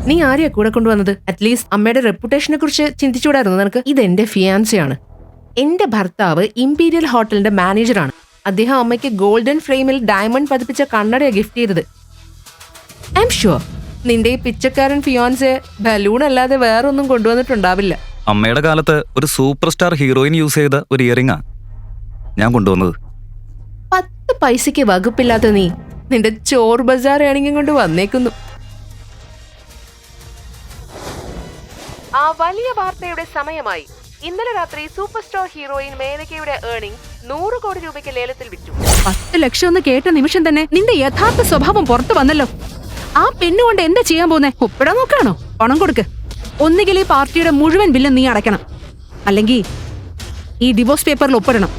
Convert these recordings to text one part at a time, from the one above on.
നീ ആരെയാ കൂടെ കൊണ്ടുവന്നത്? അറ്റ്ലീസ്റ്റ് അമ്മയുടെ റെപ്യൂട്ടേഷനെ കുറിച്ച് ചിന്തിച്ചുകൂടായിരുന്നു നിനക്ക്? ഇതെന്റെ ഫിയാൻസിയാണ്. എന്റെ ഭർത്താവ് ഇംപീരിയൽ ഹോട്ടലിന്റെ മാനേജറാണ്. അദ്ദേഹം അമ്മയ്ക്ക് ഗോൾഡൻ ഫ്രെയിമിൽ ഡയമണ്ട് പതിപ്പിച്ച കണ്ണടയാണ് ഗിഫ്റ്റ് ചെയ്തത്. ഐ എം ഷുവർ നിന്റെ ഈ പിച്ചക്കാരൻ ഫിയോൻസെ ബലൂൺ അല്ലാതെ വേറൊന്നും കൊണ്ടുവന്നിട്ടുണ്ടാവില്ല. അമ്മയുടെ കാലത്ത് ഒരു സൂപ്പർ സ്റ്റാർ ഹീറോയിൻ യൂസ് ചെയ്ത ഒരു ഇയറിംഗാ ഞാൻ കൊണ്ടുവന്നത്. 10 പൈസയ്ക്ക് വകുപ്പില്ലാത്ത നീ നിന്റെ ചോർ ബസാർ ആണെങ്കിൽ കൊണ്ട് വന്നേക്കുന്നു. ആ വലിയ വാർത്തയുടെ സമയമായി. ഇന്നലെ രാത്രി സൂപ്പർ സ്റ്റാർ ഹീറോയിൻ മേനകയുടെ ഏർണിംഗ് 100 കോടി രൂപയ്ക്ക് ലേലത്തിൽ വിറ്റു. 10 ലക്ഷം എന്ന് കേട്ട നിമിഷം തന്നെ നിന്റെ യഥാർത്ഥ സ്വഭാവം പുറത്തു വന്നല്ലോ. ആ പെണ്ണുകൊണ്ട് എന്താ ചെയ്യാൻ പോകുന്നേ? ഒപ്പിടാൻ നോക്കാണോ? പണം കൊടുക്ക്. ഒന്നുകിൽ ഈ പാർട്ടിയുടെ മുഴുവൻ ബില്ലും നീ അടയ്ക്കണം, അല്ലെങ്കിൽ ഈ ഡിവോഴ്സ് പേപ്പറിൽ ഒപ്പിടണം.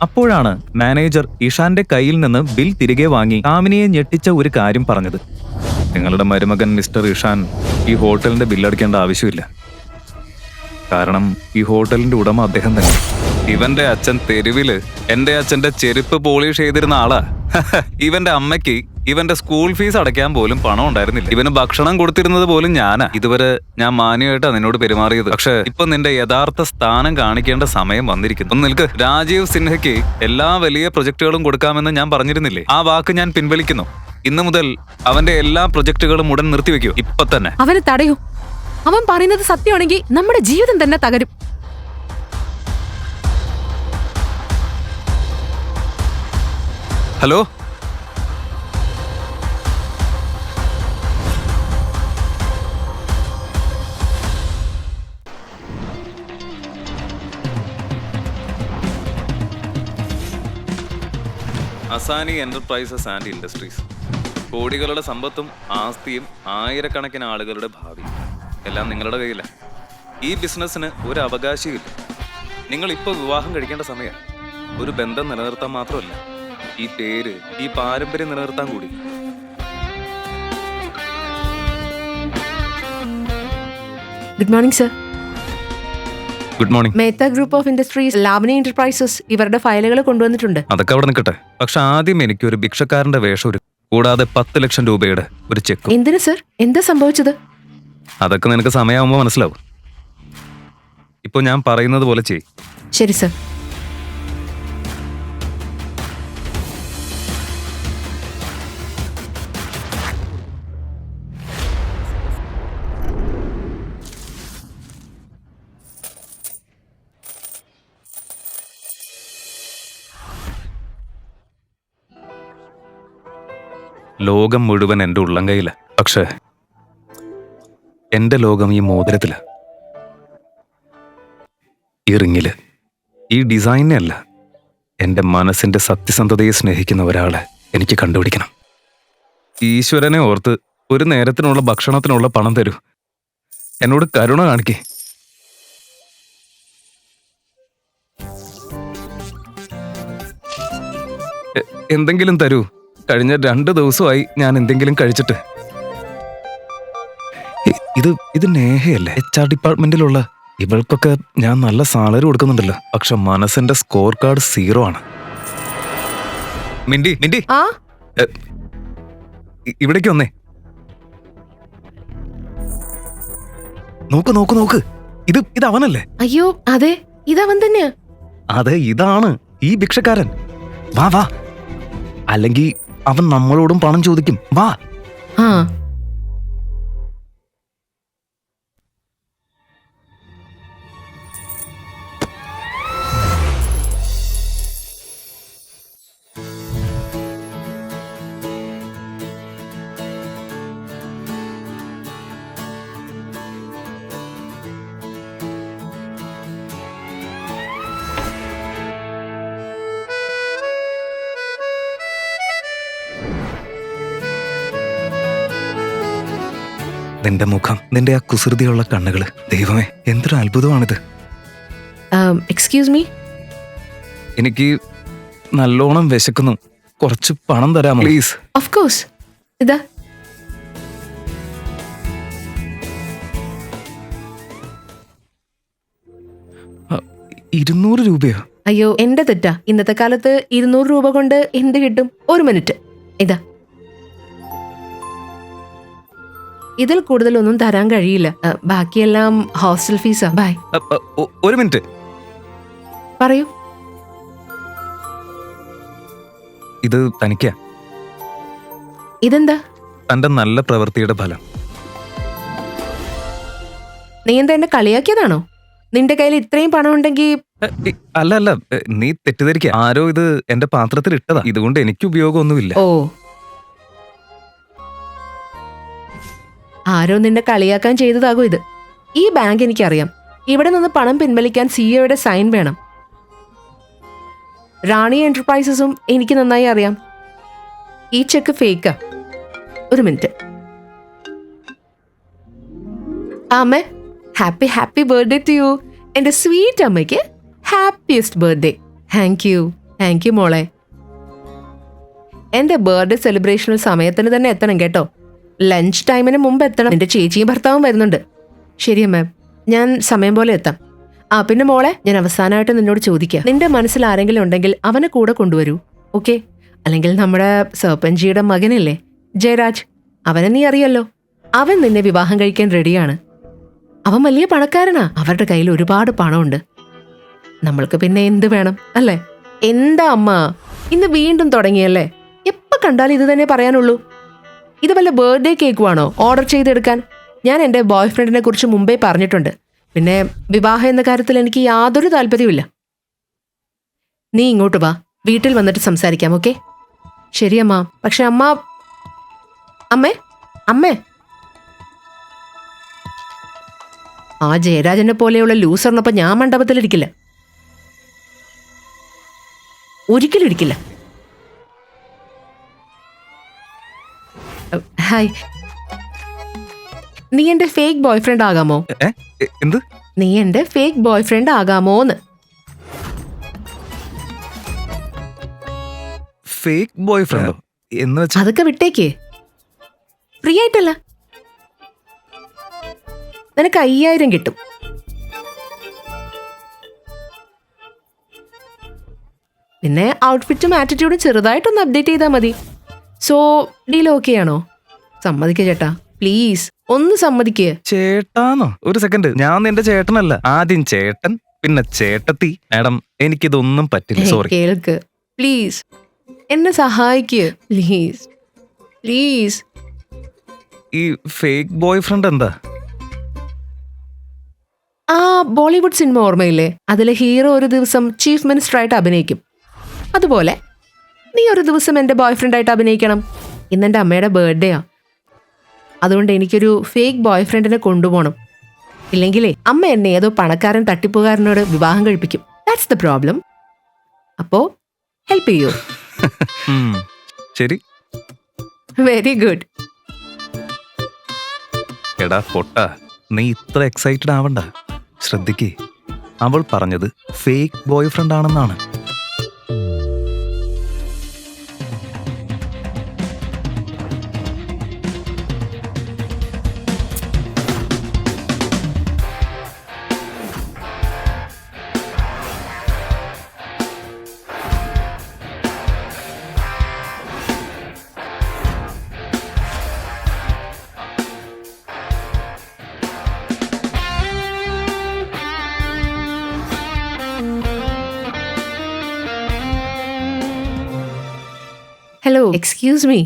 അപ്പോഴാണ് മാനേജർ ഇഷാന്റെ കയ്യിൽ നിന്ന് ബിൽ തിരികെ വാങ്ങി കാമിനിയെ ഞെട്ടിച്ച ഒരു കാര്യം പറഞ്ഞത്. നിങ്ങളുടെ മരുമകൻ മിസ്റ്റർ ഇഷാൻ ഈ ഹോട്ടലിന്റെ ബില്ലടിക്കേണ്ട ആവശ്യമില്ല. കാരണം ഈ ഹോട്ടലിന്റെ ഉടമ അദ്ദേഹം തന്നെ. ഇവന്റെ അച്ഛൻ തെരുവില് എന്റെ അച്ഛന്റെ ചെരുപ്പ് പോളിഷ് ചെയ്തിരുന്ന ആളാ. ഇവന്റെ അമ്മയ്ക്ക് ഇവന്റെ സ്കൂൾ ഫീസ് അടയ്ക്കാൻ പോലും പണം ഉണ്ടായിരുന്നില്ല. ഇവന് ഭക്ഷണം കൊടുത്തിരുന്നത് പോലും ഞാനാ. ഇതുവരെ ഞാൻ മാന്യമായിട്ടാ നിന്നോട് പെരുമാറിയത്. പക്ഷെ ഇപ്പൊ നിന്റെ യഥാർത്ഥ സ്ഥാനം കാണിക്കേണ്ട സമയം വന്നിരിക്കുന്നു. ഒന്ന് നിൽക്ക്. രാജീവ് സിൻഹയ്ക്ക് എല്ലാ വലിയ പ്രൊജക്ടുകളും കൊടുക്കാമെന്ന് ഞാൻ പറഞ്ഞിരുന്നില്ലേ? ആ വാക്ക് ഞാൻ പിൻവലിക്കുന്നു. ഇന്നു മുതൽ അവന്റെ എല്ലാ പ്രൊജക്ടുകളും ഉടൻ നിർത്തിവെക്കൂ. ഇപ്പൊ തന്നെ അവനെ തടയൂ. അവൻ പറയുന്നത് സത്യമാണെങ്കിൽ നമ്മുടെ ജീവിതം തന്നെ തകരും. Hello, Asani enterprises and industries. കോടികളുടെ സമ്പത്തും ആസ്തിയും ആയിരക്കണക്കിന് ആളുകളുടെ ഭാവി എല്ലാം നിങ്ങളുടെ കയ്യിലാണ്. ഈ ബിസിനസ്സിന് ഒരു അവകാശമില്ല. നിങ്ങൾ ഇപ്പോൾ വിവാഹം കഴിക്കേണ്ട സമയം. ഒരു ബന്ധം നിലനിർത്താൻ മാത്രമല്ല, ഈ പേര്, ഈ പാരമ്പര്യം നിലനിർത്താൻ കൂടി. Good morning sir. Good morning. Mehta group of industries, Lavni enterprises ഇവരുടെ ഫയലുകൾ കൊണ്ടുവന്നിട്ടുണ്ട്. അതൊക്കെ അവിടെ നിൽക്കട്ടെ. പക്ഷെ ആദ്യം എനിക്ക് ഒരു ഭിക്ഷക്കാരന്റെ വേഷം, കൂടാതെ 10 ലക്ഷം രൂപയുടെ ഒരു ചെക്ക്. എന്തിനു സർ? എന്താ സംഭവിച്ചത്? അതൊക്കെ നിനക്ക് സമയമാകുമ്പോൾ മനസ്സിലാവും. ഇപ്പൊ ഞാൻ പറയുന്നത് പോലെ ചെയ്. ശരി സർ. ലോകം മുഴുവൻ എൻ്റെ ഉള്ളം കയ്യില. പക്ഷേ എന്റെ ലോകം ഈ മോതിരത്തില, ഈ റിങ്ങില്. ഈ ഡിസൈനെ അല്ല, എന്റെ മനസ്സിന്റെ സത്യസന്ധതയെ സ്നേഹിക്കുന്ന ഒരാളെ എനിക്ക് കണ്ടുപിടിക്കണം. ഈശ്വരനെ ഓർത്ത് ഒരു നേരത്തിനുള്ള ഭക്ഷണത്തിനുള്ള പണം തരൂ. എന്നോട് കരുണ കാണിക്കേ. എന്തെങ്കിലും തരൂ. കഴിഞ്ഞ 2 ദിവസമായി ഞാൻ എന്തെങ്കിലും കഴിച്ചിട്ട്. ഇത് നേഹയല്ലേ? HR ഡിപ്പാർട്ട്മെന്റിലുള്ള ഇവൾക്കൊക്കെ ഞാൻ നല്ല സാലറി കൊടുക്കുന്നുണ്ടല്ലോ. പക്ഷെ മനസ്സിന്റെ സ്കോർ കാർഡ് 0 ആണ്. മിണ്ടി മിണ്ടി, ഇവിടേക്ക് വന്നേ. നോക്ക് നോക്ക് നോക്ക്, ഇത് അവനല്ലേ? അയ്യോ അതെ, ഇതവൻ തന്നെയാ. അതെ, ഇതാണ് ഈ ഭിക്ഷക്കാരൻ. വാ വാ, അല്ലെങ്കിൽ അവൻ നമ്മളോടും പണം ചോദിക്കും. വാ. ആ നിന്റെ മുഖം, നിന്റെ ആ കുസൃതിയുള്ള കണ്ണുകള്, ദൈവമേ എന്തൊരു അത്ഭുതമാണിത്. എക്സ്ക്യൂസ് മീ, എനിക്ക് നല്ലോണം വിശക്കുന്നു. കുറച്ച് പണം തരാമോ പ്ലീസ്? Of course. ഇതാ. ആ, 200 രൂപയോ? അയ്യോ എന്റെ തെറ്റാ. ഇന്നത്തെ കാലത്ത് 200 രൂപ കൊണ്ട് എന്ത് കിട്ടും? 1 മിനിറ്റ്. ഇതാ. ഇതിൽ കൂടുതലൊന്നും തരാൻ കഴിയില്ല. ബാക്കിയെല്ലാം ഹോസ്റ്റൽ ഫീസാ. ബൈ. ഒരു മിനിറ്റ്. പറയൂ. ഇത് തനിക്കാ. ഇതെന്താ? തന്റെ നല്ല പ്രവൃത്തിയുടെ ഫലം. നീ എന്താ എന്നെ കളിയാക്കിയതാണോ? നിന്റെ കയ്യിൽ ഇത്രയും പണം ഉണ്ടെങ്കിൽ... അല്ല അല്ല, നീ തെറ്റിദ്ധരിക്കുക. ആരോ ഇത് എന്റെ പാത്രത്തിൽ ഇട്ടതാ. ഇതുകൊണ്ട് എനിക്ക് ഉപയോഗമൊന്നുമില്ല. ഓ, ആരോ നിന്നെ കളിയാക്കാൻ ചെയ്തതാകും ഇത്. ഈ ബാങ്ക് എനിക്കറിയാം. ഇവിടെ നിന്ന് പണം പിൻവലിക്കാൻ സിഇഒയുടെ സൈൻ വേണം. റാണി എന്റർപ്രൈസസും എനിക്ക് നന്നായി അറിയാം. ഈ ചെക്ക് ഫേക്കാ. ഒരു മിനിറ്റ്. അമ്മേ, happy happy birthday to you. എന്റെ സ്വീറ്റ് അമ്മയ്ക്ക് ഹാപ്പിയസ്റ്റ് ബർത്ത്ഡേ. താങ്ക് യു മോളെ. എന്റെ ബർത്ത്ഡേ സെലിബ്രേഷനിൽ സമയത്തിന് തന്നെ എത്തണം കേട്ടോ. ലഞ്ച് ടൈമിന് മുമ്പ് എത്തണം. എന്റെ ചേച്ചിയും ഭർത്താവും വരുന്നുണ്ട്. ശരി മാം, ഞാൻ സമയം പോലെ എത്താം. പിന്നെ മോളെ, ഞാൻ അവസാനമായിട്ട് നിന്നോട് ചോദിക്കാം, നിന്റെ മനസ്സിൽ ആരെങ്കിലും ഉണ്ടെങ്കിൽ അവനെ കൂടെ കൊണ്ടുവരൂ, ഓക്കെ? അല്ലെങ്കിൽ നമ്മുടെ സർപ്പഞ്ചിയുടെ മകനില്ലേ ജയരാജ്, അവനെ നീ അറിയല്ലോ. അവൻ നിന്നെ വിവാഹം കഴിക്കാൻ റെഡിയാണ്. അവൻ വലിയ പണക്കാരനാ. അവരുടെ കയ്യിൽ ഒരുപാട് പണമുണ്ട്. നമ്മൾക്ക് പിന്നെ എന്ത് വേണം അല്ലേ? എന്താ അമ്മ, ഇന്ന് വീണ്ടും തുടങ്ങിയല്ലേ? എപ്പോ കണ്ടാലും ഇത് തന്നെ പറയാനുള്ളൂ. ഇത് വല്ല ബർത്ത്ഡേ കേക്കുവാണോ ഓർഡർ ചെയ്തെടുക്കാൻ? ഞാൻ എൻ്റെ ബോയ് ഫ്രണ്ടിനെ കുറിച്ച് മുമ്പേ പറഞ്ഞിട്ടുണ്ട്. പിന്നെ വിവാഹം എന്ന കാര്യത്തിൽ എനിക്ക് യാതൊരു താല്പര്യമില്ല. നീ ഇങ്ങോട്ട് വാ, വീട്ടിൽ വന്നിട്ട് സംസാരിക്കാം, ഓക്കെ? ശരി അമ്മ. പക്ഷെ അമ്മേ അമ്മേ, ആ ജയരാജനെ പോലെയുള്ള ലൂസറിനൊപ്പം ഞാൻ മണ്ഡപത്തിലിരിക്കില്ല. ഒരിക്കലും ഇരിക്കില്ല. ഹായ്, നീ എന്റെ ഫേക്ക് ബോയ് ഫ്രണ്ട് ആകാമോ? എന്ത്? നീ എന്റെ ഫേക്ക് ബോയ് ഫ്രണ്ട് ആകാമോന്ന്? ഫേക്ക് ബോയ് ഫ്രണ്ടോ എന്ന് വെച്ചാൽ? അതൊക്കെ വിട്ടേക്ക്. ഫ്രീ ആയിട്ടല്ല, നിനക്ക് 5000 കിട്ടും. പിന്നെ ഔട്ട്ഫിറ്റും ആറ്റിറ്റ്യൂഡും ചെറുതായിട്ടൊന്ന് അപ്ഡേറ്റ് ചെയ്താൽ മതി. സോ ഡീൽ ഓക്കെ ആണോ? സമ്മതിക്ക ചേട്ടാ, പ്ലീസ് ഒന്ന് സമ്മതിക്കുക. ചേട്ടാന്നോ? ഒരു സെക്കൻഡ്, ഞാൻ നിന്റെ ചേട്ടനല്ല. ആദ്യം ചേട്ടൻ, പിന്നെ ചേട്ടത്തി. മാഡം, എനിക്കിതൊന്നും പറ്റില്ല, സോറി. കേൾക്ക് പ്ലീസ്, എന്നെ സഹായിക്കുക പ്ലീസ് പ്ലീസ്. ഈ ഫേക്ക് ബോയ് ഫ്രണ്ട് എന്താ? ആ ബോളിവുഡ് സിനിമ ഓർമ്മയില്ലേ? അതിലെ ഹീറോ ഒരു ദിവസം ചീഫ് മിനിസ്റ്റർ ആയിട്ട് അഭിനയിക്കും. അതുപോലെ നീ ഒരു ദിവസം എൻ്റെ ബോയ് ഫ്രണ്ട് ആയിട്ട് അഭിനയിക്കണം. ഇന്നെൻ്റെ അമ്മയുടെ ബർത്ത്ഡേയാ. അതുകൊണ്ട് എനിക്കൊരു ഫേക്ക് ബോയ് ഫ്രണ്ടിനെ കൊണ്ടുപോകണം. ഇല്ലെങ്കിലേ അമ്മ എന്നെ ഏതോ പണക്കാരൻ തട്ടിപ്പുകാരനോട് വിവാഹം കഴിപ്പിക്കും. That's the problem. അപ്പോ ഹെൽപ്പ് ചെയ്യൂ. ശരി, വെരി ഗുഡ്. എടാ പൊട്ട, നീ ഇത്ര എക്സൈറ്റഡ് ആവണ്ട. ശ്രദ്ധിക്കേ, അവൾ പറഞ്ഞത് ഫേക്ക് ബോയ് ഫ്രണ്ട് ആണെന്നാണ്. Hello, excuse me.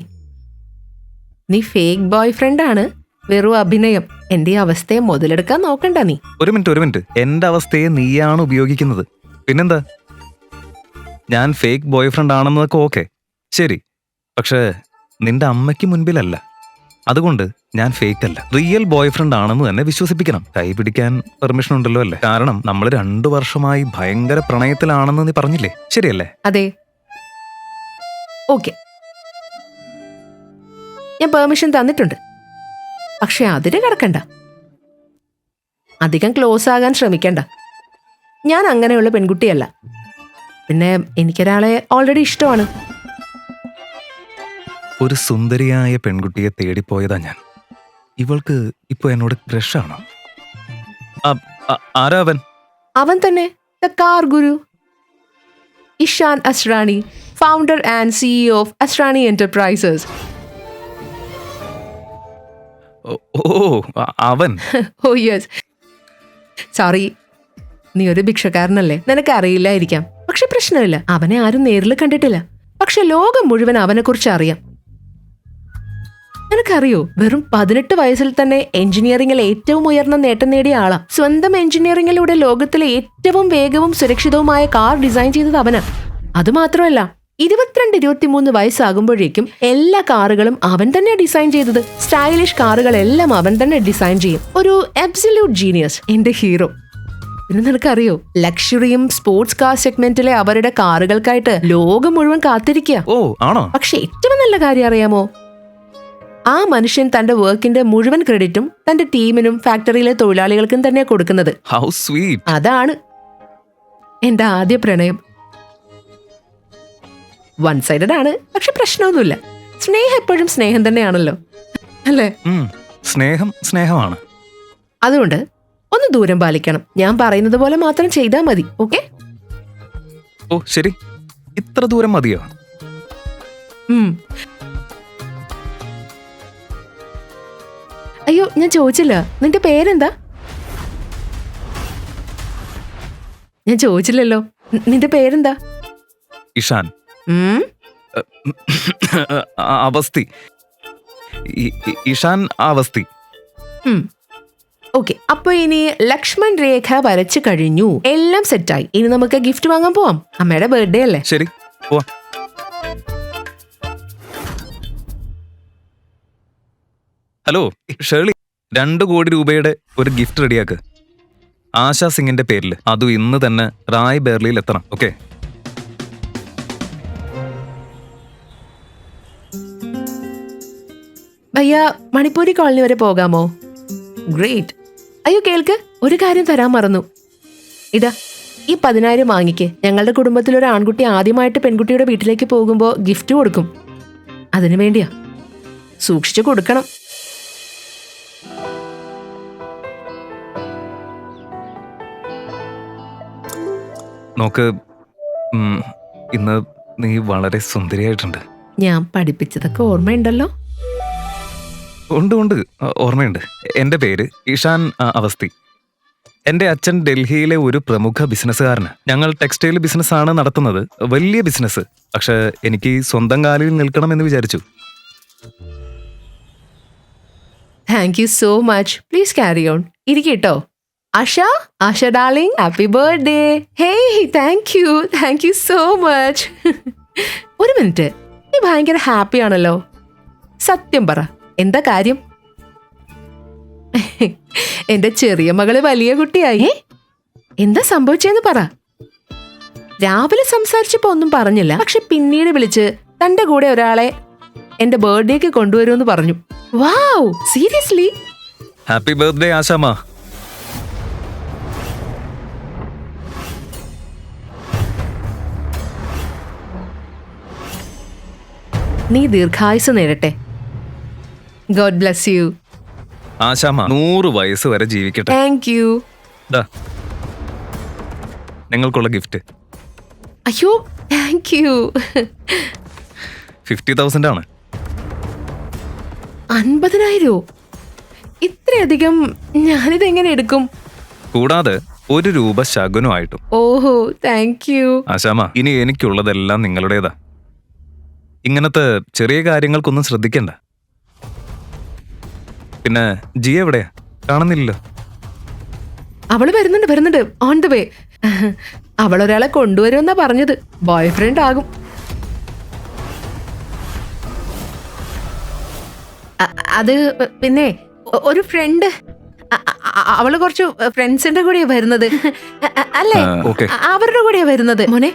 നീ ഫേക്ക് ബോയ് ഫ്രണ്ട് ആണ്, വെറും അഭിനയം. എന്റെ അവസ്ഥയെ മുതലെടുക്കാൻ നോക്കണ്ട നീ. ഒരു മിനിറ്റ്, എന്റെ അവസ്ഥയെ നീയാണ് ഉപയോഗിക്കുന്നത്. പിന്നെന്താ? ഞാൻ ഫേക്ക് ബോയ് ഫ്രണ്ട് ആണെന്നൊക്കെ ഓക്കെ, ശരി. പക്ഷേ നിന്റെ അമ്മയ്ക്ക് മുൻപിലല്ല. അതുകൊണ്ട് ഞാൻ ഫേക്ക് അല്ല, റിയൽ ബോയ് ഫ്രണ്ട് ആണെന്ന് തന്നെ വിശ്വസിപ്പിക്കണം. കൈ പിടിക്കാൻ പെർമിഷൻ ഉണ്ടല്ലോ അല്ലേ? കാരണം നമ്മൾ 2 വർഷമായി ഭയങ്കര പ്രണയത്തിലാണെന്ന് നീ പറഞ്ഞില്ലേ, ശരിയല്ലേ? അതെ, ഓക്കെ, ഞാൻ പെർമിഷൻ തന്നിട്ടുണ്ട്. പക്ഷെ അതിന് കിടക്കണ്ട, അധികം ക്ലോസ് ആകാൻ ശ്രമിക്കണ്ട. ഞാൻ അങ്ങനെയുള്ള പെൺകുട്ടിയല്ല. പിന്നെ എനിക്കൊരാളെ ഓൾറെഡി ഇഷ്ടമാണ്. ഒരു സുന്ദരിയായ പെൺകുട്ടിയെ തേടിപ്പോയതാ ഞാൻ. ഇവൾക്ക് ഇപ്പൊ എന്നോട് ക്രഷാണോ? ആരാ അവൻ? അവൻ തന്നെ, the car guru, Ishaan Asrani, founder and CEO of Asrani enterprises. അവൻ. Oh yes, sorry. നീ ഒരു ഭിക്ഷക്കാരനല്ലേ, നിനക്ക് അറിയില്ലായിരിക്കാം. പക്ഷെ പ്രശ്നമില്ല, അവനെ ആരും നേരിൽ കണ്ടിട്ടില്ല. പക്ഷെ ലോകം മുഴുവൻ അവനെക്കുറിച്ച് അറിയാം. നിനക്കറിയോ, വെറും 18 വയസ്സിൽ തന്നെ എഞ്ചിനീയറിംഗിൽ ഏറ്റവും ഉയർന്ന നേട്ടം നേടിയ ആളാ. സ്വന്തം എഞ്ചിനീയറിംഗിലൂടെ ലോകത്തിലെ ഏറ്റവും വേഗവും സുരക്ഷിതവുമായ കാർ ഡിസൈൻ ചെയ്തത് അവനാ. അതുമാത്രമല്ല, 22-23 വയസ്സാകുമ്പോഴേക്കും എല്ലാ കാറുകളും അവൻ തന്നെ ഡിസൈൻ ചെയ്തത്. സ്റ്റൈലിഷ് കാറുകളെല്ലാം അവൻ തന്നെ ഡിസൈൻ ചെയ്യും. ഒരു അബ്സല്യൂട്ട് ജീനിയസ്, എന്റെ ഹീറോ. പിന്നെ നിനക്കറിയോ, ലക്ഷറിയും സ്പോർട്സ് കാർ സെഗ്മെന്റിലെ അവരുടെ കാറുകൾക്കായിട്ട് ലോകം മുഴുവൻ കാത്തിരിക്കുക. ഓ ആണോ? പക്ഷെ ഏറ്റവും നല്ല കാര്യം അറിയാമോ, ആ മനുഷ്യൻ തന്റെ വർക്കിന്റെ മുഴുവൻ ക്രെഡിറ്റും തന്റെ ടീമിനും ഫാക്ടറിയിലെ തൊഴിലാളികൾക്കും തന്നെ കൊടുക്കുന്നത്. How sweet. അതാണ് എന്റെ ആദ്യ പ്രണയം. വൺ സൈഡഡ് ആണ്, പക്ഷെ പ്രശ്നമൊന്നുമില്ല. സ്നേഹം എപ്പോഴും സ്നേഹം തന്നെയാണല്ലോ, അല്ലേ? സ്നേഹമാണ്. അതുകൊണ്ട് ഒന്ന് ദൂരം പാലിക്കണം. ഞാൻ പറയുന്നത് പോലെ മാത്രം ചെയ്താൽ മതി, ഓക്കെ? ഓ ശരി, ഇത്ര ദൂരം മതിയോ? അയ്യോ, ഞാൻ ചോദിച്ചില്ല, നിന്റെ പേരെന്താ? ഞാൻ ചോദിച്ചില്ലല്ലോ, നിന്റെ പേരെന്താ? ഇഷാൻ. അവസ്ഥി. ഇഷാൻ അവസ്ഥി. ഓക്കെ, അപ്പൊ ഇനി ലക്ഷ്മൺ രേഖ വരച്ചു കഴിഞ്ഞു, എല്ലാം സെറ്റായി. ഇനി നമുക്ക് ഗിഫ്റ്റ് വാങ്ങാൻ പോവാം. അമ്മയുടെ ബർത്ത്ഡേ അല്ലേ? ശരി, പോവാം. ഹലോ ഷേർലി, 2 കോടി രൂപയുടെ ഒരു ഗിഫ്റ്റ് റെഡിയാക്ക്. ആശാ സിംഗിന്റെ പേരിൽ. അതും ഇന്ന് തന്നെ റായ് ബെർലിയിൽ എത്തണം. ഓക്കെ? ഭയ്യ, മണിപ്പൂരി കോളനി വരെ പോകാമോ? ഗ്രേറ്റ്. അയ്യോ കേൾക്ക്, ഒരു കാര്യം തരാൻ മറന്നു. ഇതാ, ഈ 10,000 വാങ്ങിക്ക്. ഞങ്ങളുടെ കുടുംബത്തിലൊരു ആൺകുട്ടി ആദ്യമായിട്ട് പെൺകുട്ടിയുടെ വീട്ടിലേക്ക് പോകുമ്പോ ഗിഫ്റ്റ് കൊടുക്കും. അതിനു വേണ്ടിയാ, സൂക്ഷിച്ചു കൊടുക്കണം. നോക്ക്, ഇന്ന് നീ വളരെ സുന്ദരിയായിട്ടുണ്ട്. ഞാൻ പഠിപ്പിച്ചതൊക്കെ ഓർമ്മയുണ്ടല്ലോ? ഉണ്ട്, ഓർമ്മയുണ്ട്. എൻ്റെ പേര് ഇഷാൻ അവസ്ഥി. എൻ്റെ അച്ഛൻ ഡൽഹിയിലെ ഒരു പ്രമുഖ ബിസിനസ്സുകാരന്. ഞങ്ങൾ ടെക്സ്റ്റൈൽ ബിസിനസ്സാണ് നടത്തുന്നത്, വലിയ ബിസിനസ്. പക്ഷെ എനിക്ക് സ്വന്തം കാലിൽ നിൽക്കണമെന്ന് വിചാരിച്ചു. Thank you so much. Please carry on. ഇരിക്കട്ടോ. Asha darling, happy birthday. Hey, thank you so much. ഒരു മിനിറ്റ്, നീ ഭയങ്കര ഹാപ്പി ആണല്ലോ. സത്യം പറ, എന്താ കാര്യം? എന്റെ ചെറിയ മകള് വലിയ കുട്ടിയായി. എന്താ സംഭവിച്ചെന്ന് പറ. രാവിലെ സംസാരിച്ചപ്പോ ഒന്നും പറഞ്ഞില്ല, പക്ഷെ പിന്നീട് വിളിച്ച് തന്റെ കൂടെ ഒരാളെ എന്റെ ബർത്ത്ഡേക്ക് കൊണ്ടുവരുമെന്ന് പറഞ്ഞു. Wow, seriously? Happy birthday Ashamma. നീ ദീർഘായുസ് നേരട്ടെ. God bless you. ആശാമ്മ 100 വയസ്സ് വരെ ജീവിക്കട്ടെ. Thank you. നിങ്ങൾക്കുള്ള ഗിഫ്റ്റ്. അയ്യോ, താങ്ക് യു. 50,000 ആണ്. 50,000? ഇത്രയധികം ഞാനിത് എങ്ങനെ എടുക്കും? കൂടാതെ 1 രൂപ ശകുനമായിട്ടും. ഓഹോ, താങ്ക് യു. ആശാമ്മ, ഇനി എനിക്കുള്ളതെല്ലാം നിങ്ങളുടേതാ. ഇങ്ങനത്തെ ചെറിയ കാര്യങ്ങൾക്കൊന്നും ശ്രദ്ധിക്കണ്ട. പിന്നെ ജിയ എവിടെയാ? കാണുന്നില്ലല്ലോ. അവള് വരുന്നുണ്ട്, ഓൺ ദ വേ. അവളൊരാളെ കൊണ്ടുവരുമെന്നാ പറഞ്ഞത്. ബോയ് ഫ്രണ്ട് ആകും. അത് പിന്നെ ഒരു ഫ്രണ്ട്. അവള് കുറച്ച് ഫ്രണ്ട്സിന്റെ കൂടെയാ വരുന്നത്, അല്ലേ? അവരുടെ കൂടെയാ വരുന്നത്. മോനെ,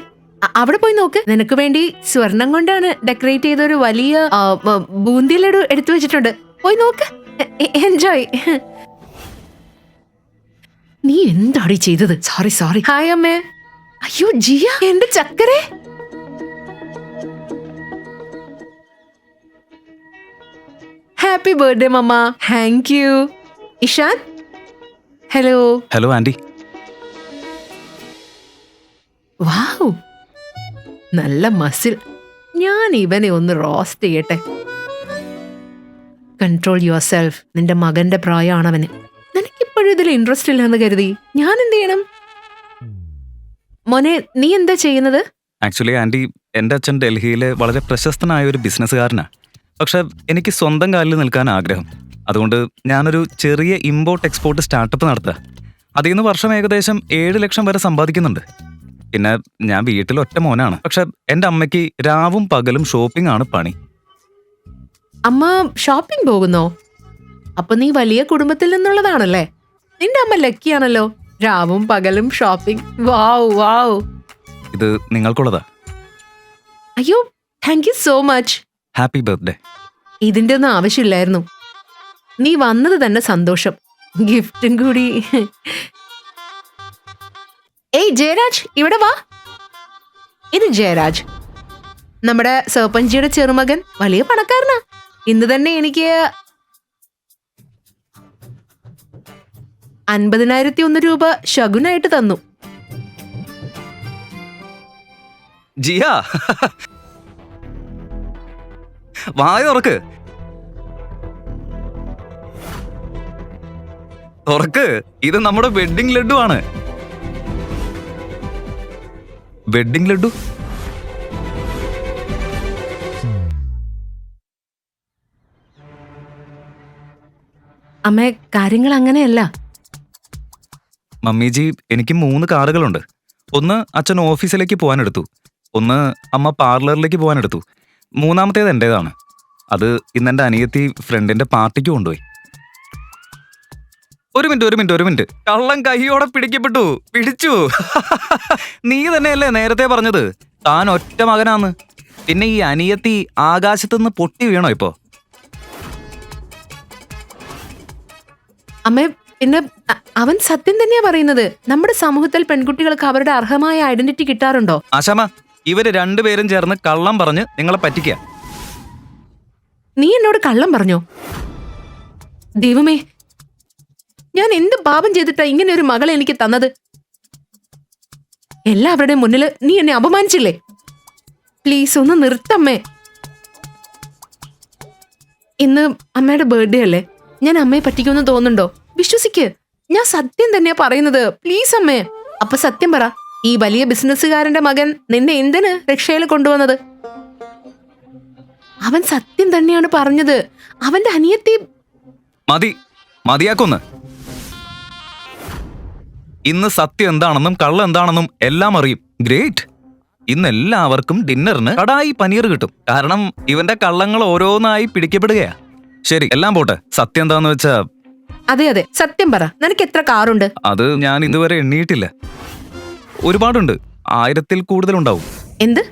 അവിടെ പോയി നോക്ക്. നിനക്ക് വേണ്ടി സ്വർണം കൊണ്ടാണ് ഡെക്കറേറ്റ് ചെയ്ത ഒരു വലിയ ബൂന്തി ലഡു എടുത്തു വെച്ചിട്ടുണ്ട്. പോയി നോക്ക്, എൻജോയ്. നീ എന്താടി ചെയ്തത്? സോറി. ഹായ് അമ്മേ. അയ്യോ ജിയ, എന്റെ ചക്കരെ. Happy birthday mamma. Thank you. Ishaan, hello aunty. Wow, നല്ല മസിൽ. ഞാൻ ഇവനെ ഒന്ന് റോസ്റ്റ് ചെയ്യട്ടെ. Control yourself. നിന്റെ മകന്റെ പ്രായമാണ് അവന്. നിനക്കിപ്പോഴും ഇതിൽ ഇൻട്രസ്റ്റ് ഇല്ലെന്ന് കരുതി ഞാൻ എന്ത് ചെയ്യണം? മോനെ, നീ എന്താ ചെയ്യുന്നത്? ആക്ച്വലി ആൻറ്റി, എൻ്റെ അച്ഛൻ ഡൽഹിയിലെ വളരെ പ്രശസ്തനായ ഒരു ബിസിനസ്സുകാരനാണ്. പക്ഷെ എനിക്ക് സ്വന്തം കാലിൽ നിൽക്കാൻ ആഗ്രഹം. അതുകൊണ്ട് ഞാനൊരു ചെറിയ ഇമ്പോർട്ട് എക്സ്പോർട്ട് സ്റ്റാർട്ടപ്പ് നടത്തുക. അതിൽ നിന്ന് വർഷം ഏകദേശം 7 ലക്ഷം വരെ സമ്പാദിക്കുന്നുണ്ട്. പിന്നെ ഞാൻ വീട്ടിൽ ഒറ്റ മോനാണ്. പക്ഷെ എൻ്റെ അമ്മയ്ക്ക് രാവും പകലും ഷോപ്പിംഗ് ആണ് പണി. അമ്മ ഷോപ്പിംഗ് പോകുന്നോ? അപ്പൊ നീ വലിയ കുടുംബത്തിൽ നിന്നുള്ളതാണല്ലേ. നിന്റെ അമ്മ ലക്കിയാണല്ലോ. രാവും പകലും ഷോപ്പിംഗ്. വാവ് വാവ്. ഇത് നിങ്ങൾക്കുള്ളതാ. അയ്യോ, thank you so much. Happy birthday. ഇതിന്റെ ഒന്നും ആവശ്യമില്ലായിരുന്നു. നീ വന്നത് തന്നെ സന്തോഷം. ഗിഫ്റ്റും കൂടി. ഏയ് ജയരാജ്, ഇവിടെ വാ. ഇത് ജയരാജ്, നമ്മുടെ സർപഞ്ചിയുടെ ചെറുമകൻ. വലിയ പണക്കാരനാ. ഇന്ന് തന്നെ എനിക്ക് 50,001 രൂപ ശകുനായിട്ട് തന്നു. ജിയ, വായ തുറക്ക്. തുറക്ക്. ഇത് നമ്മുടെ വെഡ്ഡിംഗ് ലഡു ആണ്. വെഡ്ഡിംഗ് ലഡു. അമ്മേ, കാര്യങ്ങൾ അങ്ങനെയല്ല. മമ്മിജി, എനിക്ക് 3 കാറുകളുണ്ട്. ഒന്ന് അച്ഛൻ ഓഫീസിലേക്ക് പോകാനെടുത്തു, ഒന്ന് അമ്മ പാർലറിലേക്ക് പോകാനെടുത്തു, മൂന്നാമത്തേത് എൻ്റേതാണ്. അത് ഇന്നെൻ്റെ അനിയത്തി ഫ്രണ്ടിന്റെ പാർട്ടിക്ക് കൊണ്ടുപോയി. ഒരു മിനിറ്റ്. കള്ളൻ കൈയോടെ പിടിക്കപ്പെട്ടു. പിടിച്ചു. നീ തന്നെയല്ലേ നേരത്തെ പറഞ്ഞത് താൻ ഒറ്റ മകനാന്ന്? പിന്നെ ഈ അനിയത്തി ആകാശത്തുനിന്ന് പൊട്ടി വീണോ ഇപ്പോ? അമ്മേ, പിന്നെ അവൻ സത്യം തന്നെയാ പറയുന്നത്. നമ്മുടെ സമൂഹത്തിൽ പെൺകുട്ടികൾക്ക് അവരുടെ അർഹമായ ഐഡന്റിറ്റി കിട്ടാറുണ്ടോ? ആശാമ, ഇവര് രണ്ടുപേരും ചേർന്ന് കള്ളം പറഞ്ഞ് നിങ്ങളെ പറ്റിക്കുക. നീ എന്നോട് കള്ളം പറഞ്ഞോ? ദൈവമേ, ഞാൻ എന്ത് പാപം ചെയ്തിട്ടാ ഇങ്ങനെ ഒരു മകളെ എനിക്ക് തന്നത്? എല്ലാവരുടെയും മുന്നിൽ നീ എന്നെ അപമാനിച്ചില്ലേ? പ്ലീസ് ഒന്ന് നിർത്തമ്മേ. ഇന്ന് അമ്മയുടെ ബർത്ത്ഡേ അല്ലേ. ഞാൻ അമ്മയെ പറ്റിക്കുമെന്ന് തോന്നുന്നുണ്ടോ? വിശ്വസിക്ക്, ഞാൻ സത്യം തന്നെയാ പറയുന്നത്. പ്ലീസ് അമ്മേ. അപ്പൊ സത്യം പറ, ഈ വലിയ ബിസിനസ്സുകാരന്റെ മകൻ നിന്നെ എന്തിന് രക്ഷയിൽ കൊണ്ടുവന്നത്? അവൻ സത്യം തന്നെയാണ് പറഞ്ഞത്. അവന്റെ അനിയത്തി. മതിയാക്കൊന്ന്. ഇന്ന് സത്യം എന്താണെന്നും കള്ളം എന്താണെന്നും എല്ലാം അറിയും. ഗ്രേറ്റ്. ഇന്ന് എല്ലാവർക്കും ഡിന്നറിന് കടായി പനീർ കിട്ടും. കാരണം ഇവന്റെ കള്ളങ്ങൾ ഓരോന്നായി പിടിക്കപ്പെടുകയാ. ശരി, എല്ലാം പോട്ടെ. സത്യം എന്താന്ന് വെച്ചാ? അതെ, സത്യം പറ. നിനക്ക് എത്ര കാറുണ്ട്? അത് ഞാൻ ഇതുവരെ എണ്ണിയിട്ടില്ല. ഒരുപാടുണ്ട്. 1000-ൽ കൂടുതലുണ്ടാവും. എന്ത്?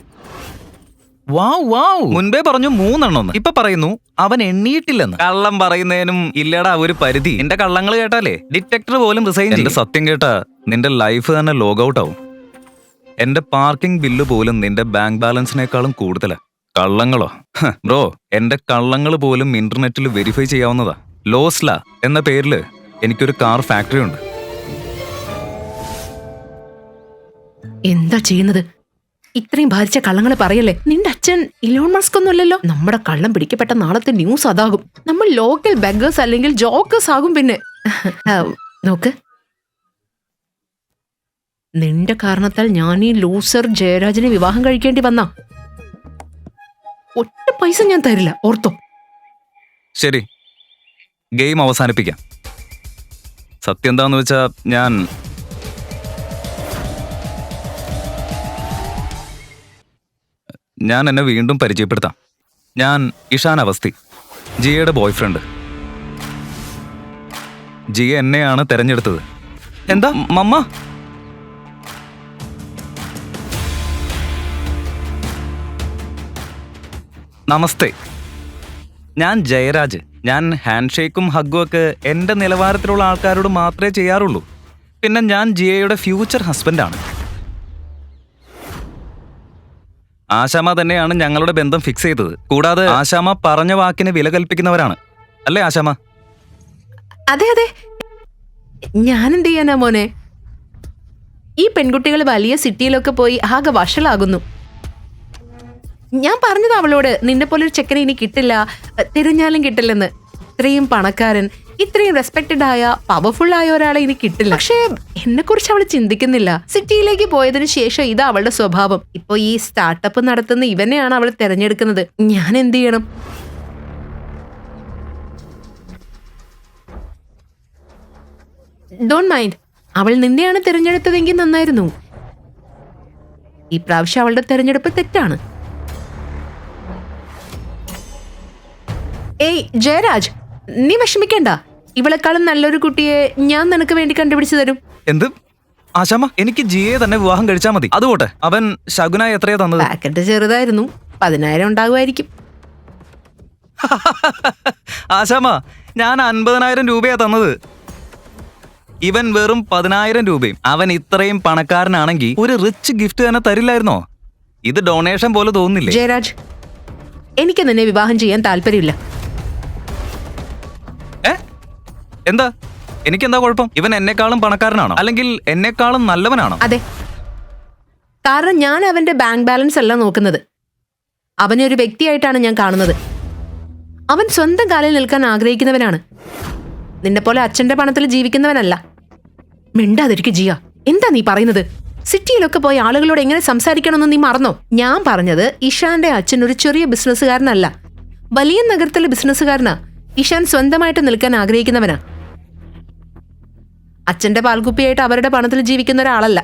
വാവ്. മുൻപേ പറഞ്ഞു 3 എണ്ണം. ഇപ്പൊ പറയുന്നു അവൻ എണ്ണിയിട്ടില്ലെന്ന്. കള്ളം പറയുന്നതിനും ഇല്ലടാ ഒരു പരിധി. നിന്റെ കള്ളങ്ങൾ കേട്ടാലേ ഡിറ്റക്ടർ പോലും റിസൈൻ ചെയ്യും. എന്റെ സത്യം കേട്ടാ നിന്റെ ലൈഫ് തന്നെ ലോഗൌട്ട് ആവും. എന്റെ പാർക്കിംഗ് ബില്ല് പോലും നിന്റെ ബാങ്ക് ബാലൻസിനേക്കാളും കൂടുതലാ. കള്ളങ്ങളോ? ബ്രോ, എന്റെ കള്ളങ്ങൾ പോലും ഇന്റർനെറ്റിൽ വെരിഫൈ ചെയ്യാവുന്നതാ. ലോസ്ല എന്ന പേരില് എനിക്കൊരു കാർ ഫാക്ടറി ഉണ്ട്. എന്താ ചെയ്യുന്നത്? ഇത്രയും ഭാരിച്ച കള്ളങ്ങൾ പറയല്ലേ. നിന്റെ അച്ഛൻ ഇലോൺ മസ്ക് ഒന്നുമല്ലല്ലോ. നമ്മുടെ കള്ളം പിടിക്കപ്പെട്ട നാളത്തെ ന്യൂസ് അതാകും. നമ്മൾ ലോക്കൽ ബെഗേഴ്സ് അല്ലെങ്കിൽ ജോക്കേഴ്സ് ആകും. പിന്നെ നോക്ക്, നിന്റെ കാരണത്താൽ ഞാൻ ഈ ലൂസർ ജയരാജിനെ വിവാഹം കഴിക്കേണ്ടി വന്ന ഒറ്റ പൈസ ഞാൻ തരില്ല, ഓർത്തോ. ശരി, ഗെയിം അവസാനിപ്പിക്കാം. സത്യം എന്താന്ന് വെച്ചാ ഞാൻ എന്നെ വീണ്ടും പരിചയപ്പെടുത്താം. ഞാൻ ഇഷാൻ അവസ്ഥി, ജിയയുടെ ബോയ്ഫ്രണ്ട്. ജിയ എന്നെയാണ് തെരഞ്ഞെടുത്തത്. എന്താ മമ്മ? നമസ്തേ, ഞാൻ ജയരാജ്. ഞാൻ ഹാൻഡ് ഷേക്കും ഹഗ്ഗും ഒക്കെ എൻ്റെ നിലവാരത്തിലുള്ള ആൾക്കാരോട് മാത്രമേ ചെയ്യാറുള്ളൂ. പിന്നെ ഞാൻ ജിയയുടെ ഫ്യൂച്ചർ ഹസ്ബൻഡാണ്. ആശാമ തന്നെയാണ് ഞങ്ങളുടെ ബന്ധം ഫിക്സ് ചെയ്തത്. കൂടാതെ ആശാമ പറഞ്ഞ വാക്കിന് വില കൽപ്പിക്കുന്നവരാണ്, അല്ലേ ആശാമ? അതെ, ഞാൻ എന്ത് ചെയ്യാനാ മോനെ? ഈ പെൺകുട്ടികൾ വലിയ സിറ്റിയിലൊക്കെ പോയി ആകെ വഷളാകുന്നു. ഞാൻ പറഞ്ഞത് അവളോട്, നിന്നെ പോലെ ഒരു ചെക്കനെ ഇനി കിട്ടില്ല, തിരഞ്ഞാലും കിട്ടില്ലെന്ന്. ഇത്രയും പണക്കാരൻ, ഇത്രയും റെസ്പെക്റ്റഡ് ആയ പവർഫുൾ ആയ ഒരാളെ ഇനി കിട്ടില്ല. പക്ഷേ എന്നെ കുറിച്ച് അവൾ ചിന്തിക്കുന്നില്ല. സിറ്റിയിലേക്ക് പോയതിനു ശേഷം ഇത് അവളുടെ സ്വഭാവം. ഇപ്പൊ ഈ സ്റ്റാർട്ടപ്പ് നടത്തുന്ന ഇവനെയാണ് അവൾ തെരഞ്ഞെടുക്കുന്നത്. ഞാൻ എന്ത് ചെയ്യണം? Don't mind. അവൾ നിന്നെയാണ് തിരഞ്ഞെടുത്തതെങ്കിൽ നന്നായിരുന്നു. ഈ പ്രാവശ്യം അവളുടെ തെരഞ്ഞെടുപ്പ് തെറ്റാണ്. ഏയ് ജയരാജ്, നീ വിഷമിക്കണ്ട. ഇവളെക്കാളും നല്ലൊരു കുട്ടിയെ ഞാൻ നിനക്ക് വേണ്ടി കണ്ടുപിടിച്ചു തരും. എന്ത് ആശാമ? എനിക്ക് ജിയെ തന്നെ വിവാഹം കഴിച്ചാൽ മതി. അതുകൊട്ടെ, അവൻ ശകുനായി എത്രയാ തന്നത്? പാക്കറ്റ് ചെറുതായിരുന്നു, 10,000 ഉണ്ടാകുമായിരിക്കും. ആശാമ, ഞാൻ 50,000 രൂപയാ തന്നത്. ഇവൻ വെറും 10,000 രൂപയും. അവൻ ഇത്രയും പണക്കാരനാണെങ്കിൽ ഒരു റിച്ച് ഗിഫ്റ്റ് തന്നെ തരില്ലായിരുന്നോ? ഇത് ഡൊണേഷൻ പോലെ തോന്നുന്നില്ലേ? ജയരാജ്, എനിക്ക് നിന്നെ വിവാഹം ചെയ്യാൻ താല്പര്യമില്ല. എന്താ? എനിക്കെന്താ കുഴപ്പം? ഇവൻ എന്നെക്കാളും പണക്കാരനാണോ, അല്ലെങ്കിൽ എന്നെക്കാളും നല്ലവനാണോ? അതെ, കാരണം ഞാൻ അവന്റെ ബാങ്ക് ബാലൻസ് അല്ല നോക്കുന്നത്. അവനെ ഒരു വ്യക്തിയായിട്ടാണ് ഞാൻ കാണുന്നത്. അവൻ സ്വന്തം കാലിൽ നിൽക്കാൻ ആഗ്രഹിക്കുന്നവനാണ്. നിന്നെ പോലെ അച്ഛന്റെ പണത്തിൽ ജീവിക്കുന്നവനല്ല. മിണ്ടാതിരിക്കു ജിയ. എന്താ നീ പറയുന്നത്? സിറ്റിയിലൊക്കെ പോയി ആളുകളോട് എങ്ങനെ സംസാരിക്കണമെന്ന് നീ മറന്നോ? ഞാൻ പറഞ്ഞത് ഇഷാന്റെ അച്ഛൻ ഒരു ചെറിയ ബിസിനസ്സുകാരനല്ല, വലിയ നഗരത്തിലെ ബിസിനസ്സുകാരനാ. ഇഷാൻ സ്വന്തമായിട്ട് നിൽക്കാൻ ആഗ്രഹിക്കുന്നവനാ. അച്ഛന്റെ പാൽക്കുപ്പിയായിട്ട് അവരുടെ പണത്തിൽ ജീവിക്കുന്ന ഒരാളല്ല.